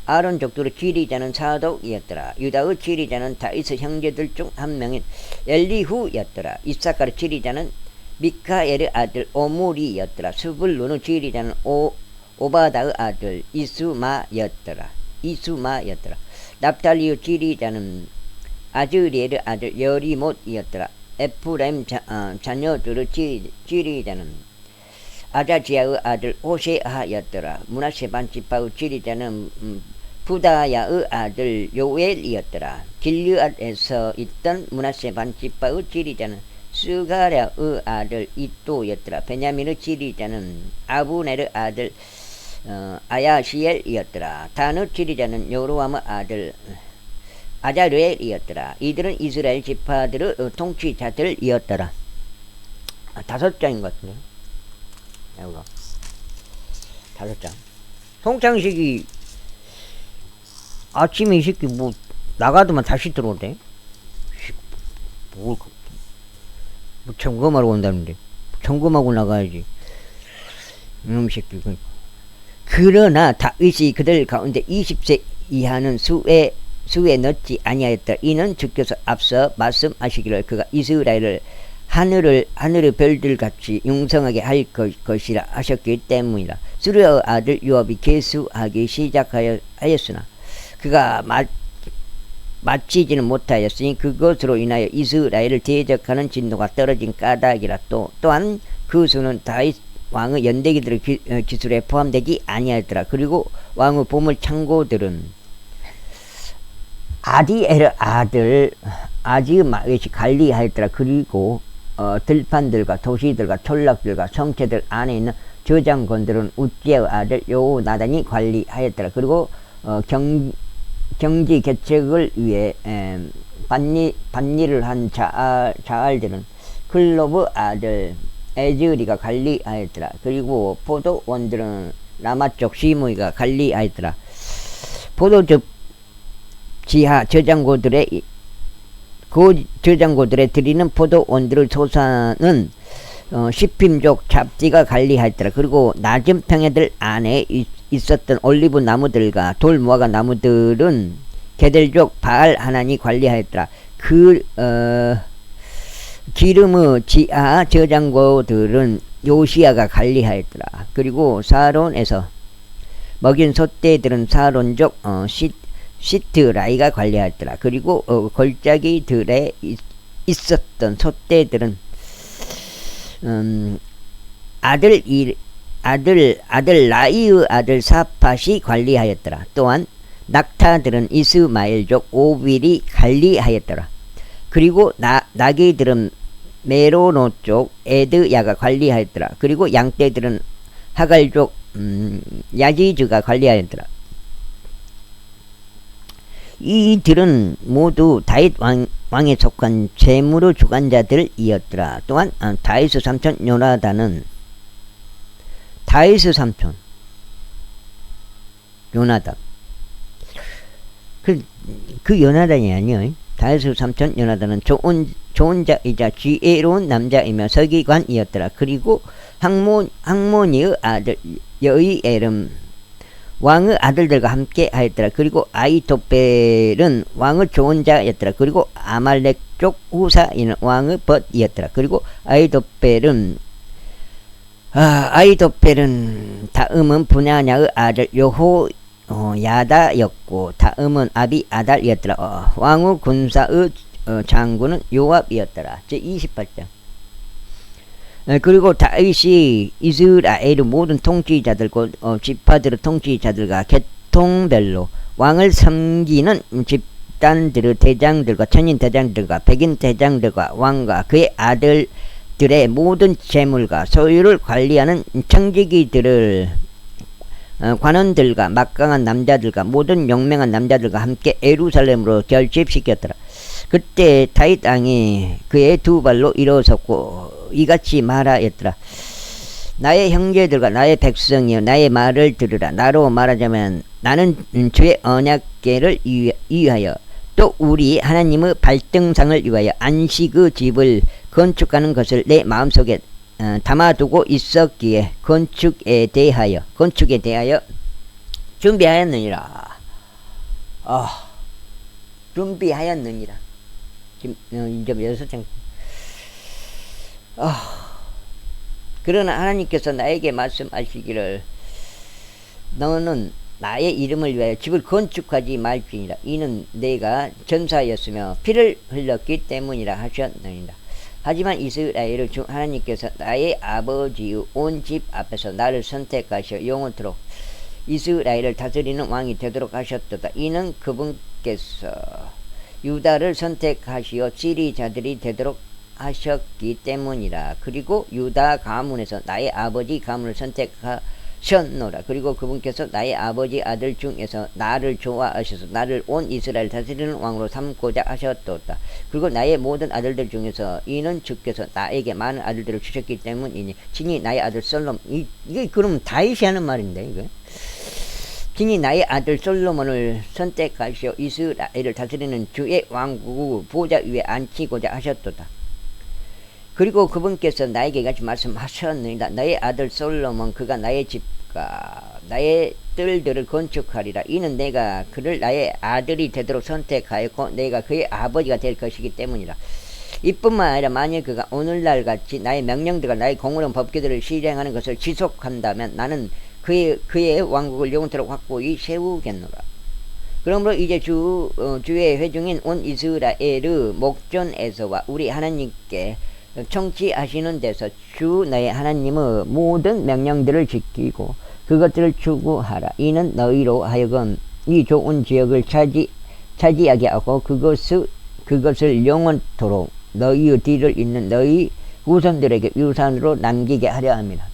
아론 족들의 지리자는 사독이었더라. 유다의 지리자는 다윗의 형제들 중 한 명인 엘리후였더라. 이사카의 지리자는 미카엘의 아들 오므리였더라. 스불론의 지리자는 오바다의 아들 이수마였더라. 납달리의 지리자는 아즈리엘의 아들 여리못이었더라. 에프라임 자녀들의 지리자는 아자지아의 아들 호세아였더라. 므낫세 반지파의 지리자는 부다야의 아들 요엘이었더라. 길르앗에서 있던 므낫세 반지파의 지리자는 스가랴의 아들 이또였더라. 베냐민의 지리자는 아브넬의 아들 아야시엘이었더라. 단의 지리자는 여로함의 아들 아자르엘이었더라. 이들은 이스라엘 지파들의 통치자들이었더라. 5장인 것 같은데요. 이거 5장. 송창식이 아침에 이 새끼 뭐 나가더만 다시 들어오대. 뭐 점검하러 온다는데 점검하고 나가야지. 이놈 새끼. 그러나 다윗이 그들 가운데 20세 이하는 수에 넣지 아니하였다. 이는 주께서 앞서 말씀하시기를 그가 이스라엘을 하늘의 별들 같이 융성하게 할 것이라 하셨기 때문이라. 수르의 아들 요압이 계수하기 시작하였으나 그가 마치지는 못하였으니 그것으로 인하여 이스라엘을 대적하는 진도가 떨어진 까닭이라. 또한 그 수는 다윗 왕의 연대기들의 기술에 포함되지 아니하였더라. 그리고 왕의 보물 창고들은 아디엘의 아들 아즈마웻이 관리하였더라. 그리고 들판들과 도시들과 촌락들과 성체들 안에 있는 저장권들은 우찌의 아들 요나단이 관리하였더라. 그리고 경지 개척을 위해 반일을 한 자알들은 글로브 아들 에즈리가 관리하였더라. 그리고 포도원들은 라마쪽 시므이가 관리하였더라. 포도즙 지하 저장고들에 드리는 포도원들의 소산은 시핌족 잡지가 관리하였더라. 그리고 낮은 평야들 안에 있었던 올리브 나무들과 돌무화과 나무들은 게델족 바알 하나니 관리하였더라. 기름의 지하 저장고들은 요시야가 관리하였더라. 그리고 사론에서 먹인 소떼들은 사론족 시트라이가 관리하였더라. 그리고 골짜기들에 있었던 소떼들은 아들 라이의 아들 사팟이 관리하였더라. 또한 낙타들은 이스마엘족 오빌이 관리하였더라. 그리고 나귀들은 메로노 쪽 에드야가 관리하였더라. 그리고 양떼들은 하갈족 야지즈가 관리하였더라. 이들은 모두 다윗 왕에 속한 재물의 주관자들이었더라. 또한 다윗의 삼촌 요나단은 다윗의 삼촌 요나단 그 요나단이 아니에요. 다윗의 삼촌 요나단은 좋은 자이자 지혜로운 남자이며 서기관이었더라. 그리고 항모니의 아들 여이엘은 왕의 아들들과 함께 하였더라. 그리고 아이도벨은 왕의 좋은 자였더라. 그리고 아말렉 쪽 후사인은 왕의 벗이었더라. 그리고 아이도벨은 다음은 분야냐의 아들 야다였고 다음은 아비아달이었더라. 왕의 군사의 장군은 요압이었더라. 제28장. 그리고 다윗이 이스라엘의 모든 통치자들과 지파들의 통치자들과 계통별로 왕을 섬기는 집단들의 대장들과 천인 대장들과 백인 대장들과 왕과 그의 아들들의 모든 재물과 소유를 관리하는 청지기들을 관원들과 막강한 남자들과 모든 용맹한 남자들과 함께 예루살렘으로 결집시켰더라. 그때 다윗 왕이 그의 두 발로 일어섰고 이같이 말하였더라. 나의 형제들과 나의 백성이여 나의 말을 들으라. 나로 말하자면 나는 주의 언약궤를 위하여 또 우리 하나님의 발등상을 위하여 안식의 집을 건축하는 것을 내 마음속에 담아두고 있었기에 건축에 대하여 준비하였느니라. 준비하였느니라. 지금 이제 6장. 그러나 하나님께서 나에게 말씀하시기를 너는 나의 이름을 위하여 집을 건축하지 말지니라. 이는 내가 전사하였으며 피를 흘렸기 때문이라 하셨느니라. 하지만 이스라엘을 주 하나님께서 나의 아버지의 온 집 앞에서 나를 선택하셔 영원토록 이스라엘을 다스리는 왕이 되도록 하셨도다. 이는 그분께서 유다를 선택하시어 지리자들이 되도록 하셨기 때문이라. 그리고 유다 가문에서 나의 아버지 가문을 선택하셨노라. 그리고 그분께서 나의 아버지 아들 중에서 나를 좋아하셔서 나를 온 이스라엘 다스리는 왕으로 삼고자 하셨도다. 그리고 나의 모든 아들들 중에서 이는 주께서 나에게 많은 아들들을 주셨기 때문이니 친히 나의 아들 솔로몬 이게 그럼 다윗이 하는 말인데 이거 친히 나의 아들 솔로몬을 선택하시어 이스라엘을 다스리는 주의 왕국 보좌 위에 앉히고자 하셨도다. 그리고 그분께서 나에게 같이 말씀하셨느니라. 나의 아들 솔로몬 그가 나의 집과 나의 뜰들을 건축하리라. 이는 내가 그를 나의 아들이 되도록 선택하였고 내가 그의 아버지가 될 것이기 때문이라. 이뿐만 아니라 만일 그가 오늘날 같이 나의 명령들과 나의 공의로운 법규들을 실행하는 것을 지속한다면 나는 그의 왕국을 영원토록 확고히 세우겠노라. 그러므로 이제 주의 회중인 온 이스라엘의 목전에서와 우리 하나님께 청취하시는 데서 주 너의 하나님의 모든 명령들을 지키고 그것들을 추구하라. 이는 너희로 하여금 이 좋은 지역을 차지하게 하고 그것을 영원토록 너희의 뒤를 잇는 너희 후손들에게 유산으로 남기게 하려 함이라.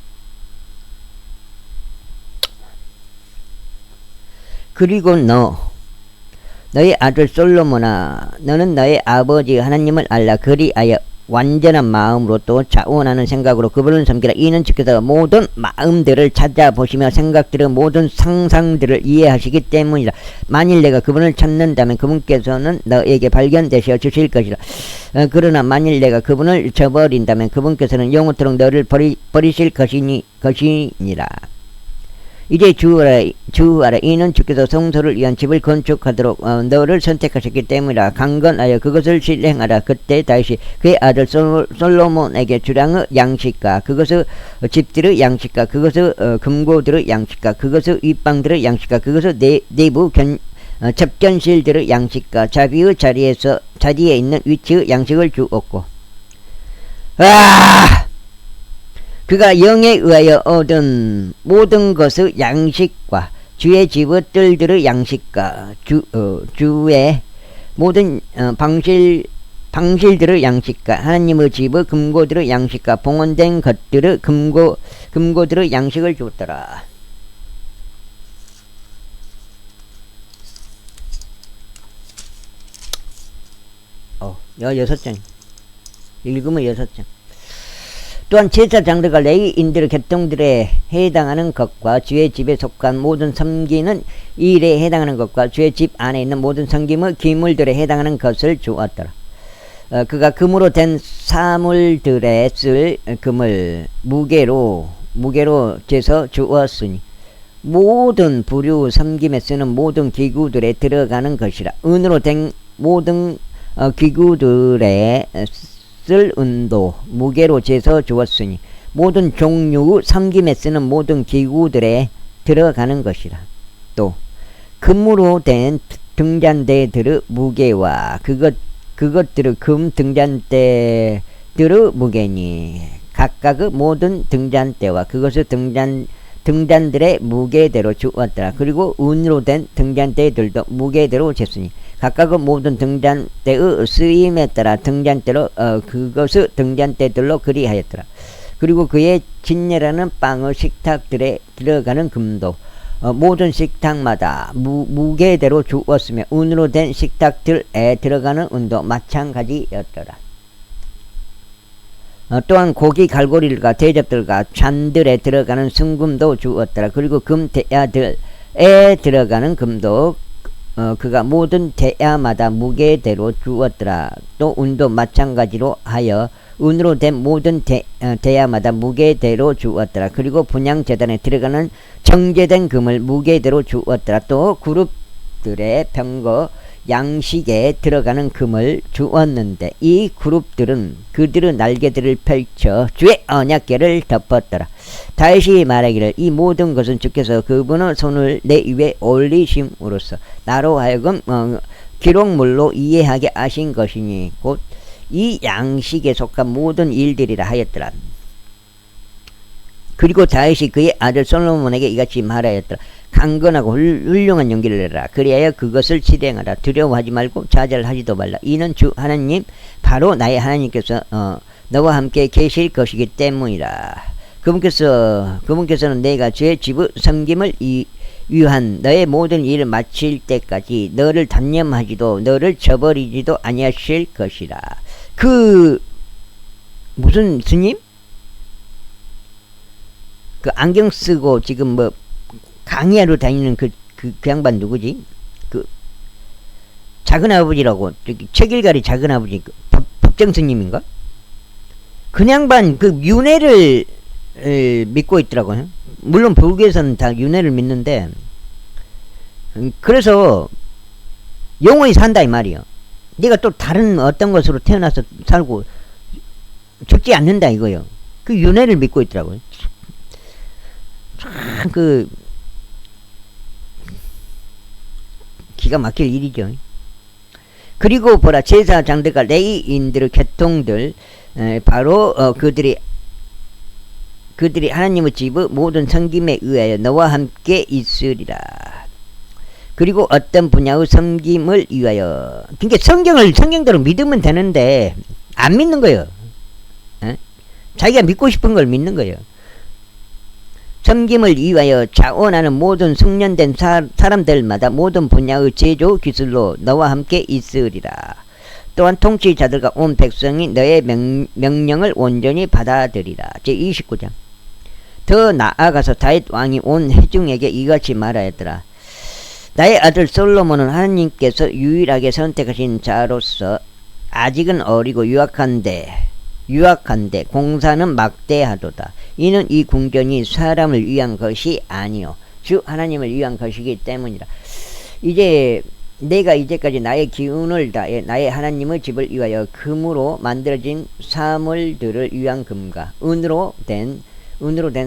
그리고 너의 아들 솔로몬아 너는 너의 아버지 하나님을 알라. 그리하여 완전한 마음으로 또 자원하는 생각으로 그분을 섬기라. 이는 주께서 모든 마음들을 찾아보시며 생각들의 모든 상상들을 이해하시기 때문이라. 만일 내가 그분을 찾는다면 그분께서는 너에게 발견되셔 주실 것이라. 그러나 만일 내가 그분을 저버린다면 그분께서는 영원토록 너를 버리실 것이니라. 이제 주하라. 이는 주께서 성소를 위한 집을 건축하도록 너를 선택하셨기 때문이라. 강건하여 그것을 실행하라. 그때 다시 그의 아들 솔로몬에게 주량의 양식과 그것의 집들의 양식과 그것의 금고들의 양식과 그것의 윗방들의 양식과 그것의 내부 접견실들의 양식과 자비의 자리에 있는 위치의 양식을 주었고 그가 영에 의하여 얻은 모든 것의 양식과 주의 집의 뜰들의 양식과 주의 모든 방실들의 양식과 하나님의 집의 금고들의 양식과 봉헌된 것들의 금고들의 양식을 주었더라. 6장 읽으면 6장. 또한 제사장들과 레위인들의 계통들에 해당하는 것과 주의 집에 속한 모든 섬기는 일에 해당하는 것과 주의 집 안에 있는 모든 섬김의 기물들에 해당하는 것을 주었더라. 그가 금으로 된 사물들에 쓸 금을 무게로 재서 주었으니 모든 부류 섬김에 쓰는 모든 기구들에 들어가는 것이라. 은으로 된 모든 기구들에 쓸 은도 무게로 재서 주었으니 모든 종류의 섬김에 쓰는 모든 기구들에 들어가는 것이라. 또 금으로 된 등잔대들의 무게와 그것들의 금 등잔대들의 무게니 각각의 모든 등잔대와 그것의 등잔들의 무게대로 주었더라. 그리고 은으로 된 등잔대들도 무게대로 쟀으니 각각의 모든 등잔대의 쓰임에 따라 등잔대로 그것의 등잔대들로 그리하였더라. 그리고 그의 진예라는 빵의 식탁들에 들어가는 금도 모든 식탁마다 무게대로 주었으며 은으로 된 식탁들에 들어가는 은도 마찬가지였더라. 또한 고기 갈고리들과 대접들과 잔들에 들어가는 순금도 주었더라. 그리고 금 대야들에 들어가는 금도 그가 모든 대야마다 무게대로 주었더라. 또 운도 마찬가지로 하여 운으로 된 모든 대야마다 무게대로 주었더라. 그리고 분향재단에 들어가는 정제된 금을 무게대로 주었더라. 또 그룹들의 병거 양식에 들어가는 금을 주었는데 이 그룹들은 그들의 날개들을 펼쳐 주의 언약궤를 덮었더라. 다시 말하기를 이 모든 것은 주께서 그분의 손을 내 위에 올리심으로써 나로 하여금 기록물로 이해하게 하신 것이니 곧 이 양식에 속한 모든 일들이라 하였더라. 그리고 다윗이 그의 아들 솔로몬에게 이같이 말하였더라. 강건하고 훌륭한 용기를 내라. 그리하여 그것을 실행하라. 두려워하지 말고 좌절하지도 말라. 이는 주 하나님 바로 나의 하나님께서 너와 함께 계실 것이기 때문이라. 그분께서는 내가 주의 집의 섬김을 위한 너의 모든 일을 마칠 때까지 너를 단념하지도 너를 저버리지도 아니하실 것이라. 무슨 스님? 그 안경 쓰고 지금 뭐 강의하러 다니는 그 양반 누구지? 그 작은 아버지라고 저기 책일가리 작은 아버지 법정 스님인가? 그 양반 그 윤회를 믿고 있더라고요. 물론 불교에서는 다 윤회를 믿는데 그래서 영원히 산다 이 말이요. 네가 또 다른 어떤 것으로 태어나서 살고 죽지 않는다 이거요. 그 윤회를 믿고 있더라고요. 참 기가 막힐 일이죠. 그리고 보라 제사장들과 레위인들의 계통들 바로 그들이 하나님의 집의 모든 섬김에 의하여 너와 함께 있으리라. 그리고 어떤 분야의 섬김을 위하여 그러니까 성경대로 믿으면 되는데 안 믿는 거예요. 자기가 믿고 싶은 걸 믿는 거예요. 섬김을 위하여 자원하는 모든 숙련된 사람들마다 모든 분야의 제조 기술로 너와 함께 있으리라. 또한 통치자들과 온 백성이 너의 명령을 온전히 받아들이라. 제29장. 더 나아가서 다윗 왕이 온 회중에게 이같이 말하였더라. 나의 아들 솔로몬은 하나님께서 유일하게 선택하신 자로서 아직은 어리고 유약한데 공사는 막대하도다. 이는 이 궁전이 사람을 위한 것이 아니요 주 하나님을 위한 것이기 때문이라. 이제 내가 이제까지 나의 기운을 다해 나의 하나님의 집을 위하여 금으로 만들어진 사물들을 위한 금과 은으로 된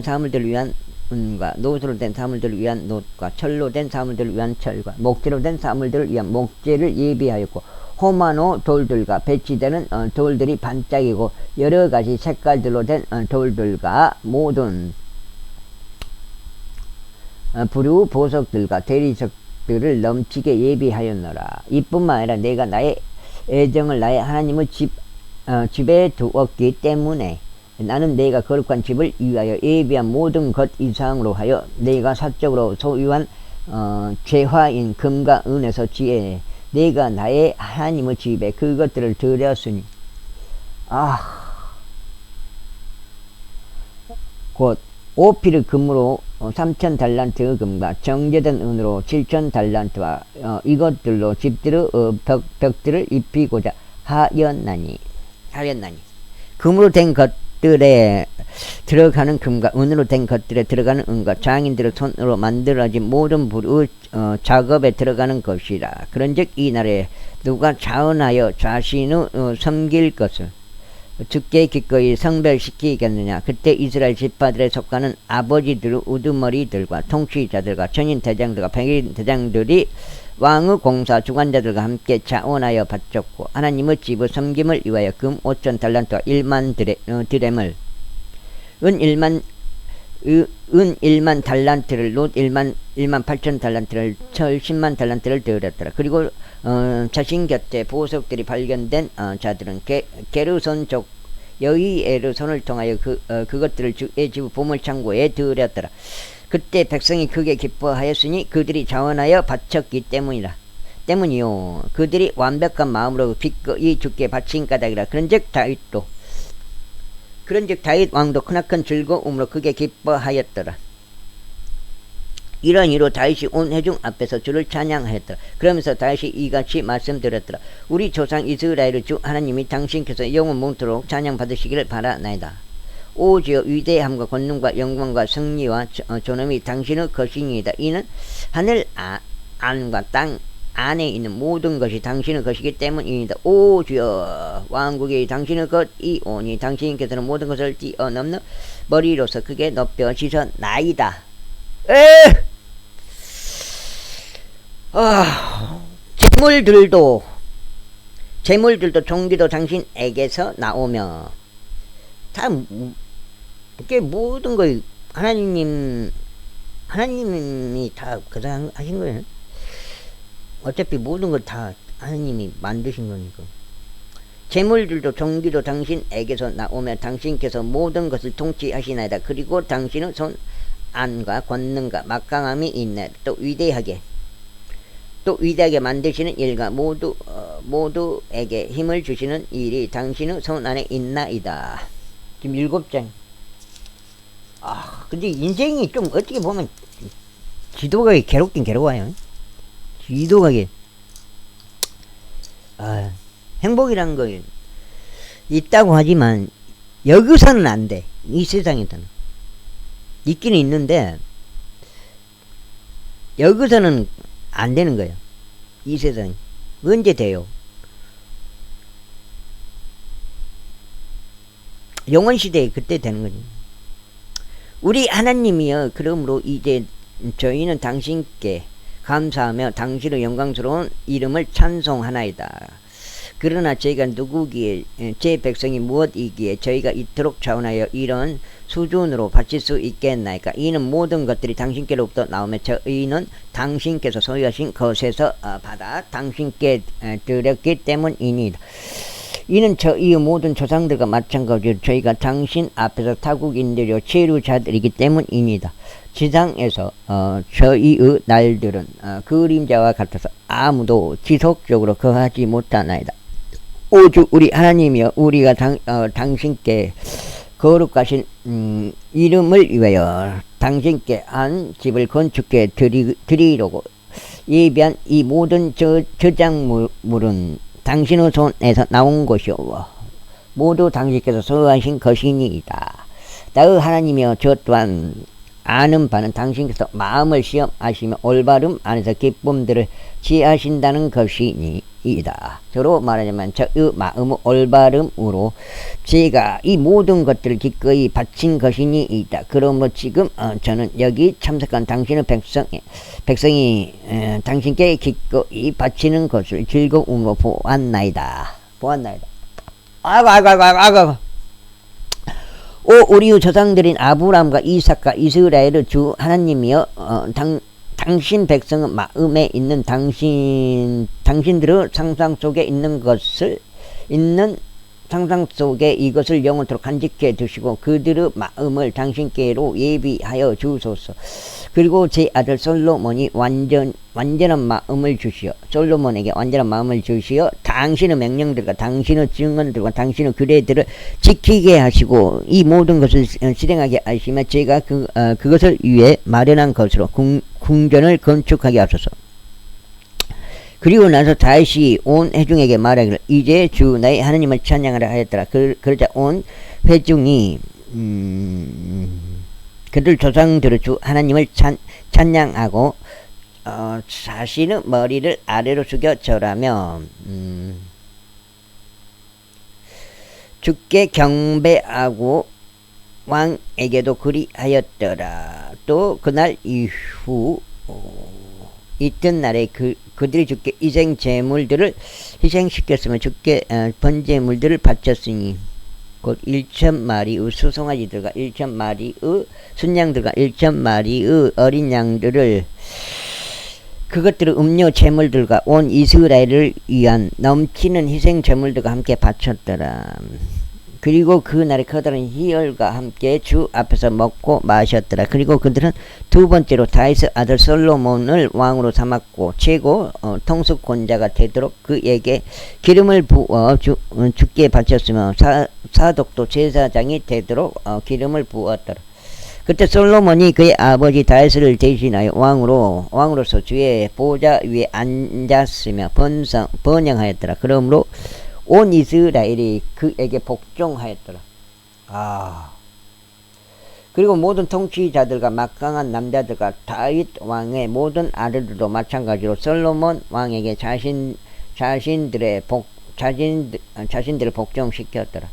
사물들을 위한 은과 노수로 된 사물들을 위한 놋과 철로 된 사물들을 위한 철과 목재로 된 사물들을 위한 목재를 예비하였고 호마노 돌들과 배치되는 돌들이 반짝이고 여러가지 색깔들로 된 돌들과 모든 부류 보석들과 대리석들을 넘치게 예비하였노라. 이뿐만 아니라 내가 나의 애정을 나의 하나님의 집에 두었기 때문에 나는 내가 거룩한 집을 위하여 예비한 모든 것 이상으로 하여 내가 사적으로 소유한 죄화인 금과 은에서 지혜 내가 나의 하나님의 집에 그것들을 드렸으니 곧 오피르 금으로 3,000달란트 금과 정제된 은으로 7,000달란트와 이것들로 집들의 벽들을 입히고자 하였나니 금으로 된 것들에 들어가는 금과 은으로 된 것들에 들어가는 은과 장인들의 손으로 만들어진 모든 부류의 작업에 들어가는 것이라. 그런즉 이 날에 누가 자원하여 자신의 섬길 것을 주께 기꺼이 성별시키겠느냐. 그때 이스라엘 지파들에 속하는 아버지들의 우두머리들과 통치자들과 전인 대장들과 백인 대장들이 왕의 공사 주관자들과 함께 자원하여 바쳤고 하나님의 집의 섬김을 위하여 금 5,000달란트와 1만 드렘을 은 1만 달란트를 놋 1만 8,000달란트를 철 10만 달란트를 드렸더라. 그리고 자신 곁에 보석들이 발견된 자들은 게르손족 여이에르손을 통하여 그것들을 주의 집 보물창고에 드렸더라. 그때 백성이 크게 기뻐하였으니 그들이 자원하여 바쳤기 때문이요. 그들이 완벽한 마음으로 기꺼이 주께 바친 까닭이라. 그런즉 다윗도 그런즉 다윗 왕도 크나큰 즐거움으로 크게 기뻐하였더라. 이런 이로 다윗이 온 회중 앞에서 주를 찬양하였더라. 그러면서 다윗이 이같이 말씀드렸더라. 우리 조상 이스라엘의 주 하나님이 당신께서 영원 몽토록 찬양받으시기를 바라나이다. 오 주여, 위대함과 권능과 영광과 승리와 존엄이 당신의 것이니이다. 이는 하늘 안과 땅 안에 있는 모든 것이 당신의 것이기 때문이다. 오 주여, 왕국이 당신의 것이오니 당신께서는 모든 것을 뛰어넘는 머리로서 크게 높여지셨나이다. 재물들도 종기도 당신에게서 나오며, 다 이게 모든 걸 하나님이 다 그냥 하신 거예요. 어차피 모든 걸 다 하나님이 만드신 거니까. 재물들도 종기도 당신에게서 나오며 당신께서 모든 것을 통치하시나이다. 그리고 당신은 손 안과 권능과 막강함이 있네. 또 위대하게 만드시는 일과 모두에게 힘을 주시는 일이 당신의 손 안에 있나이다. 지금 7장. 근데 인생이 좀 어떻게 보면 지도가게 괴롭긴 괴로워요. 지도가게. 행복이란 거 있다고 하지만 여기서는 안 돼. 이 세상에서는 있기는 있는데 여기서는 안 되는 거예요. 이 세상이 언제 돼요? 영원 시대에 그때 되는 거지. 우리 하나님이여, 그러므로 이제 저희는 당신께 감사하며 당신의 영광스러운 이름을 찬송하나이다. 그러나 저희가 누구기에, 제 백성이 무엇이기에 저희가 이토록 자원하여 이런 수준으로 바칠 수 있겠나이까? 이는 모든 것들이 당신께로부터 나오며 저희는 당신께서 소유하신 것에서 받아 당신께 드렸기 때문이니이다. 이는 저희의 모든 조상들과 마찬가지로 저희가 당신 앞에서 타국인들이요 체류자들이기 때문이니이다. 지상에서 저희의 날들은 그림자와 같아서 아무도 지속적으로 거하지 못하나이다. 오주 우리 하나님이여, 우리가 당신께 거룩하신 이름을 위하여 당신께 한 집을 건축해 드리려고 예비한 이 모든 저작물은 당신의 손에서 나온 것이오. 모두 당신께서 소유하신 것이니이다. 나의 하나님이여, 저 또한 아는 바는 당신께서 마음을 시험하시며 올바름 안에서 기쁨들을 지하신다는 것이니이다. 저로 말하자면 저의 마음의 올바름으로 제가 이 모든 것들을 기꺼이 바친 것이니이다. 그러므로 지금 저는 여기 참석한 당신의 백성이 당신께 기꺼이 바치는 것을 즐거움으로 보았나이다. 아이고. 오 우리의 조상들인 아브라함과 이삭과 이스라엘의 주 하나님이여, 당신 백성은 마음에 있는 당신들의 상상 속에 상상 속에 이것을 영원토록 간직해 두시고 그들의 마음을 당신께로 예비하여 주소서. 그리고 제 아들 솔로몬이 완전한 마음을 주시어, 솔로몬에게 완전한 마음을 주시어 당신의 명령들과 당신의 증언들과 당신의 규례들을 지키게 하시고 이 모든 것을 실행하게 하시며 제가 그것을 위해 마련한 것으로 궁전을 건축하게 하소서. 그리고 나서 다시 온 회중에게 말하기를 이제 주 나의 하나님을 찬양하라 하였더라. 그러자 온 회중이 그들 조상들의 주 하나님을 찬양하고 자신의 머리를 아래로 숙여 절하며 주께 경배하고 왕에게도 그리하였더라. 또 그날 이후 이튿날에 그들이 주께 희생 제물들을 희생시켰으며 주께 번제물들을 바쳤으니 곧 1,000마리의 수송아지들과 1,000마리의 순양들과 1,000마리의 어린 양들을 그것들의 음료 제물들과 온 이스라엘을 위한 넘치는 희생 제물들과 함께 바쳤더라. 그리고 그날의 커다란 희열과 함께 주 앞에서 먹고 마셨더라. 그리고 그들은 두 번째로 다윗의 아들 솔로몬을 왕으로 삼았고 최고 통수권자가 되도록 그에게 기름을 부어 주께 바쳤으며 사독도 제사장이 되도록 기름을 부었더라. 그때 솔로몬이 그의 아버지 다윗을 대신하여 왕으로서 주의 보좌 위에 앉았으며 번영하였더라. 그러므로 온 이스라엘이 그에게 복종하였더라. 그리고 모든 통치자들과 막강한 남자들과 다윗 왕의 모든 아들들도 마찬가지로 솔로몬 왕에게 자신들을 복종시켰더라.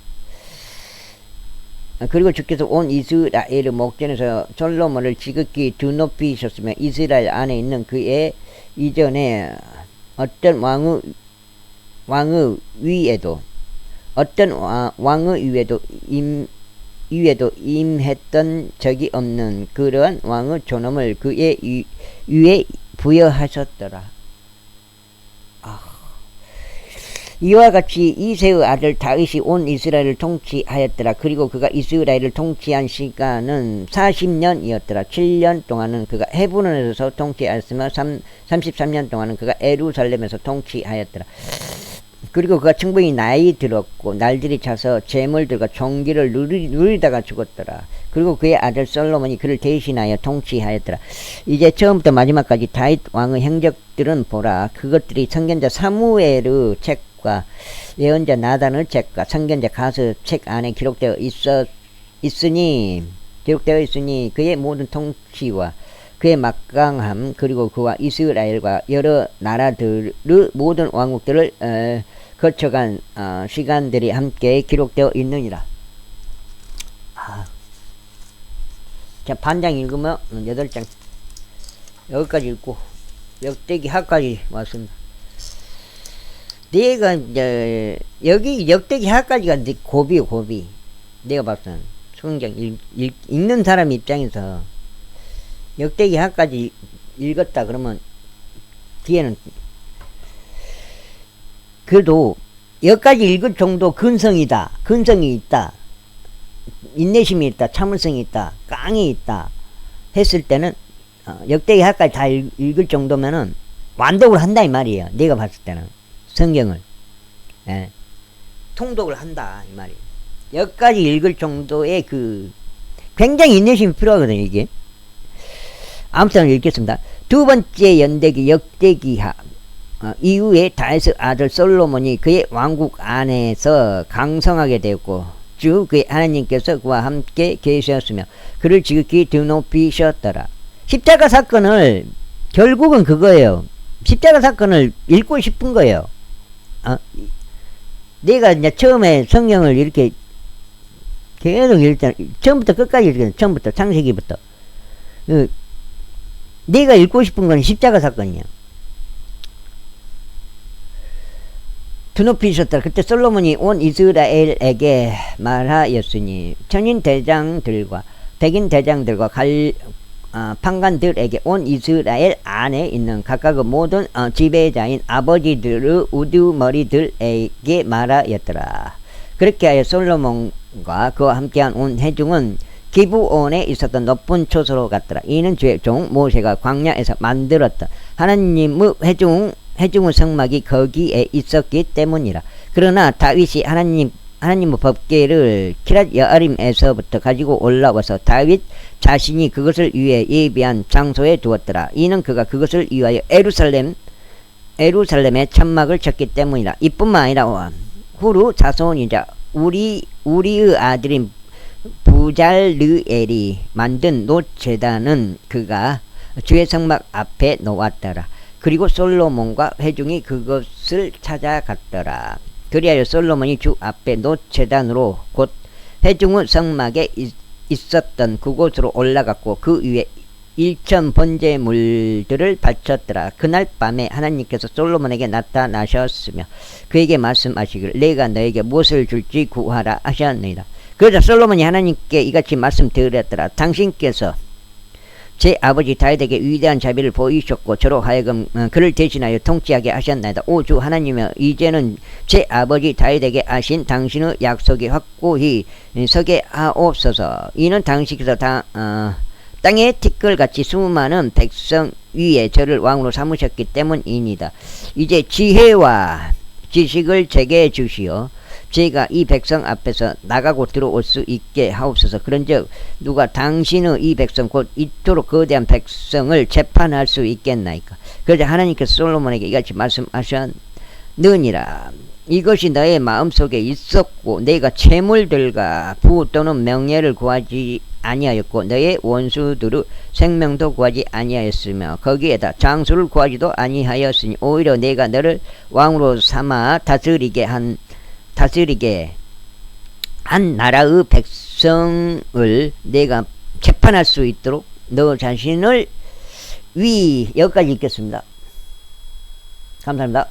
그리고 주께서 온 이스라엘의 목전에서 솔로몬을 지극히 드높이셨으며 이스라엘 안에 있는 그의 이전에 어떤 왕의 위에도 임했던 적이 없는 그러한 왕의 존엄을 그의 위에 부여하셨더라. 이와 같이 이새의 아들 다윗이 온 이스라엘을 통치하였더라. 그리고 그가 이스라엘을 통치한 시간은 40년이었더라. 7년 동안은 그가 헤브론에서 통치하였으며 33년 동안은 그가 예루살렘에서 통치하였더라. 그리고 그가 충분히 나이 들었고 날들이 차서 재물들과 종기를 누리다가 죽었더라. 그리고 그의 아들 솔로몬이 그를 대신하여 통치하였더라. 이제 처음부터 마지막까지 다윗 왕의 행적들은 보라. 그것들이 선견자 사무엘의 책과 예언자 나단의 책과 선견자 가스 책 안에 기록되어 있으니 그의 모든 통치와 그의 막강함 그리고 그와 이스라엘과 여러 나라들의 모든 왕국들을 거쳐간 시간들이 함께 기록되어 있느니라. 자, 반장 읽으면 8장 여기까지 읽고 역대기 하까지 왔습니다. 내가 이제 여기 역대기 하까지가 고비 내가 봤을 성경 읽는 사람 입장에서 역대기 하까지 읽었다 그러면 뒤에는 그래도 여기까지 읽을 정도 근성이 있다, 인내심이 있다, 참을성이 있다, 깡이 있다 했을 때는 역대기 하까지 다 읽을 정도면은 완독을 한다 이 말이에요. 내가 봤을 때는 성경을 통독을 한다 이 말이에요. 여기까지 읽을 정도의 그 굉장히 인내심이 필요하거든요. 이게 아무튼 읽겠습니다. 두 번째 연대기 역대기하 이후에 다윗의 아들 솔로몬이 그의 왕국 안에서 강성하게 되었고 주 그의 하나님께서 그와 함께 계셨으며 그를 지극히 드높이셨더라. 십자가 사건을 결국은 그거예요. 십자가 사건을 읽고 싶은 거예요. 내가 이제 처음에 성경을 이렇게 계속 읽잖아. 처음부터 끝까지 읽잖아. 처음부터 창세기부터. 내가 읽고 싶은 건 십자가 사건이야. 드높이셨더라. 그때 솔로몬이 온 이스라엘에게 말하였으니 천인 대장들과 백인 대장들과 판관들에게 온 이스라엘 안에 있는 각각의 모든 지배자인 아버지들의 우두머리들에게 말하였더라. 그렇게 하여 솔로몬과 그와 함께한 온 회중은 기브온에 있었던 높은 초소로 갔더라. 이는 주의 종 모세가 광야에서 만들었던 하나님의 회중의 성막이 거기에 있었기 때문이라. 그러나 다윗이 하나님의 법궤를 키랏 여아림에서부터 가지고 올라와서 다윗 자신이 그것을 위해 예비한 장소에 두었더라. 이는 그가 그것을 위하여 에루살렘에 천막을 쳤기 때문이라. 이뿐만 아니라 후루 자손이자 우리의 아들인 부잘르엘이 만든 놋제단은 그가 주의 성막 앞에 놓았더라. 그리고 솔로몬과 회중이 그것을 찾아갔더라. 그리하여 솔로몬이 주 앞에 놋제단으로 곧 회중의 성막에 있었던 그곳으로 올라갔고 그 위에 일천 번제물들을 바쳤더라. 그날 밤에 하나님께서 솔로몬에게 나타나셨으며 그에게 말씀하시기를 내가 너에게 무엇을 줄지 구하라 하셨느니라. 그러자 솔로몬이 하나님께 이같이 말씀드렸더라. 당신께서 제 아버지 다윗에게 위대한 자비를 보이셨고 저로 하여금 그를 대신하여 통치하게 하셨나이다. 오 주 하나님이여, 이제는 제 아버지 다윗에게 하신 당신의 약속이 확고히 서게 하옵소서. 이는 당신께서 땅의 티끌같이 수많은 백성 위에 저를 왕으로 삼으셨기 때문입니다. 이제 지혜와 지식을 제게 주시어 제가 이 백성 앞에서 나가고 들어올 수 있게 하옵소서. 그런즉 누가 당신의 이 백성 곧 이토록 거대한 백성을 재판할 수 있겠나이까. 그러자 하나님께서 솔로몬에게 이같이 말씀하셨느니라. 이것이 너의 마음속에 있었고 내가 재물들과 부 또는 명예를 구하지 아니하였고 너의 원수들의 생명도 구하지 아니하였으며 거기에다 장수를 구하지도 아니하였으니 오히려 내가 너를 왕으로 삼아 다스리게 한 나라의 백성을 내가 재판할 수 있도록 너 자신을 여기까지 읽겠습니다. 감사합니다.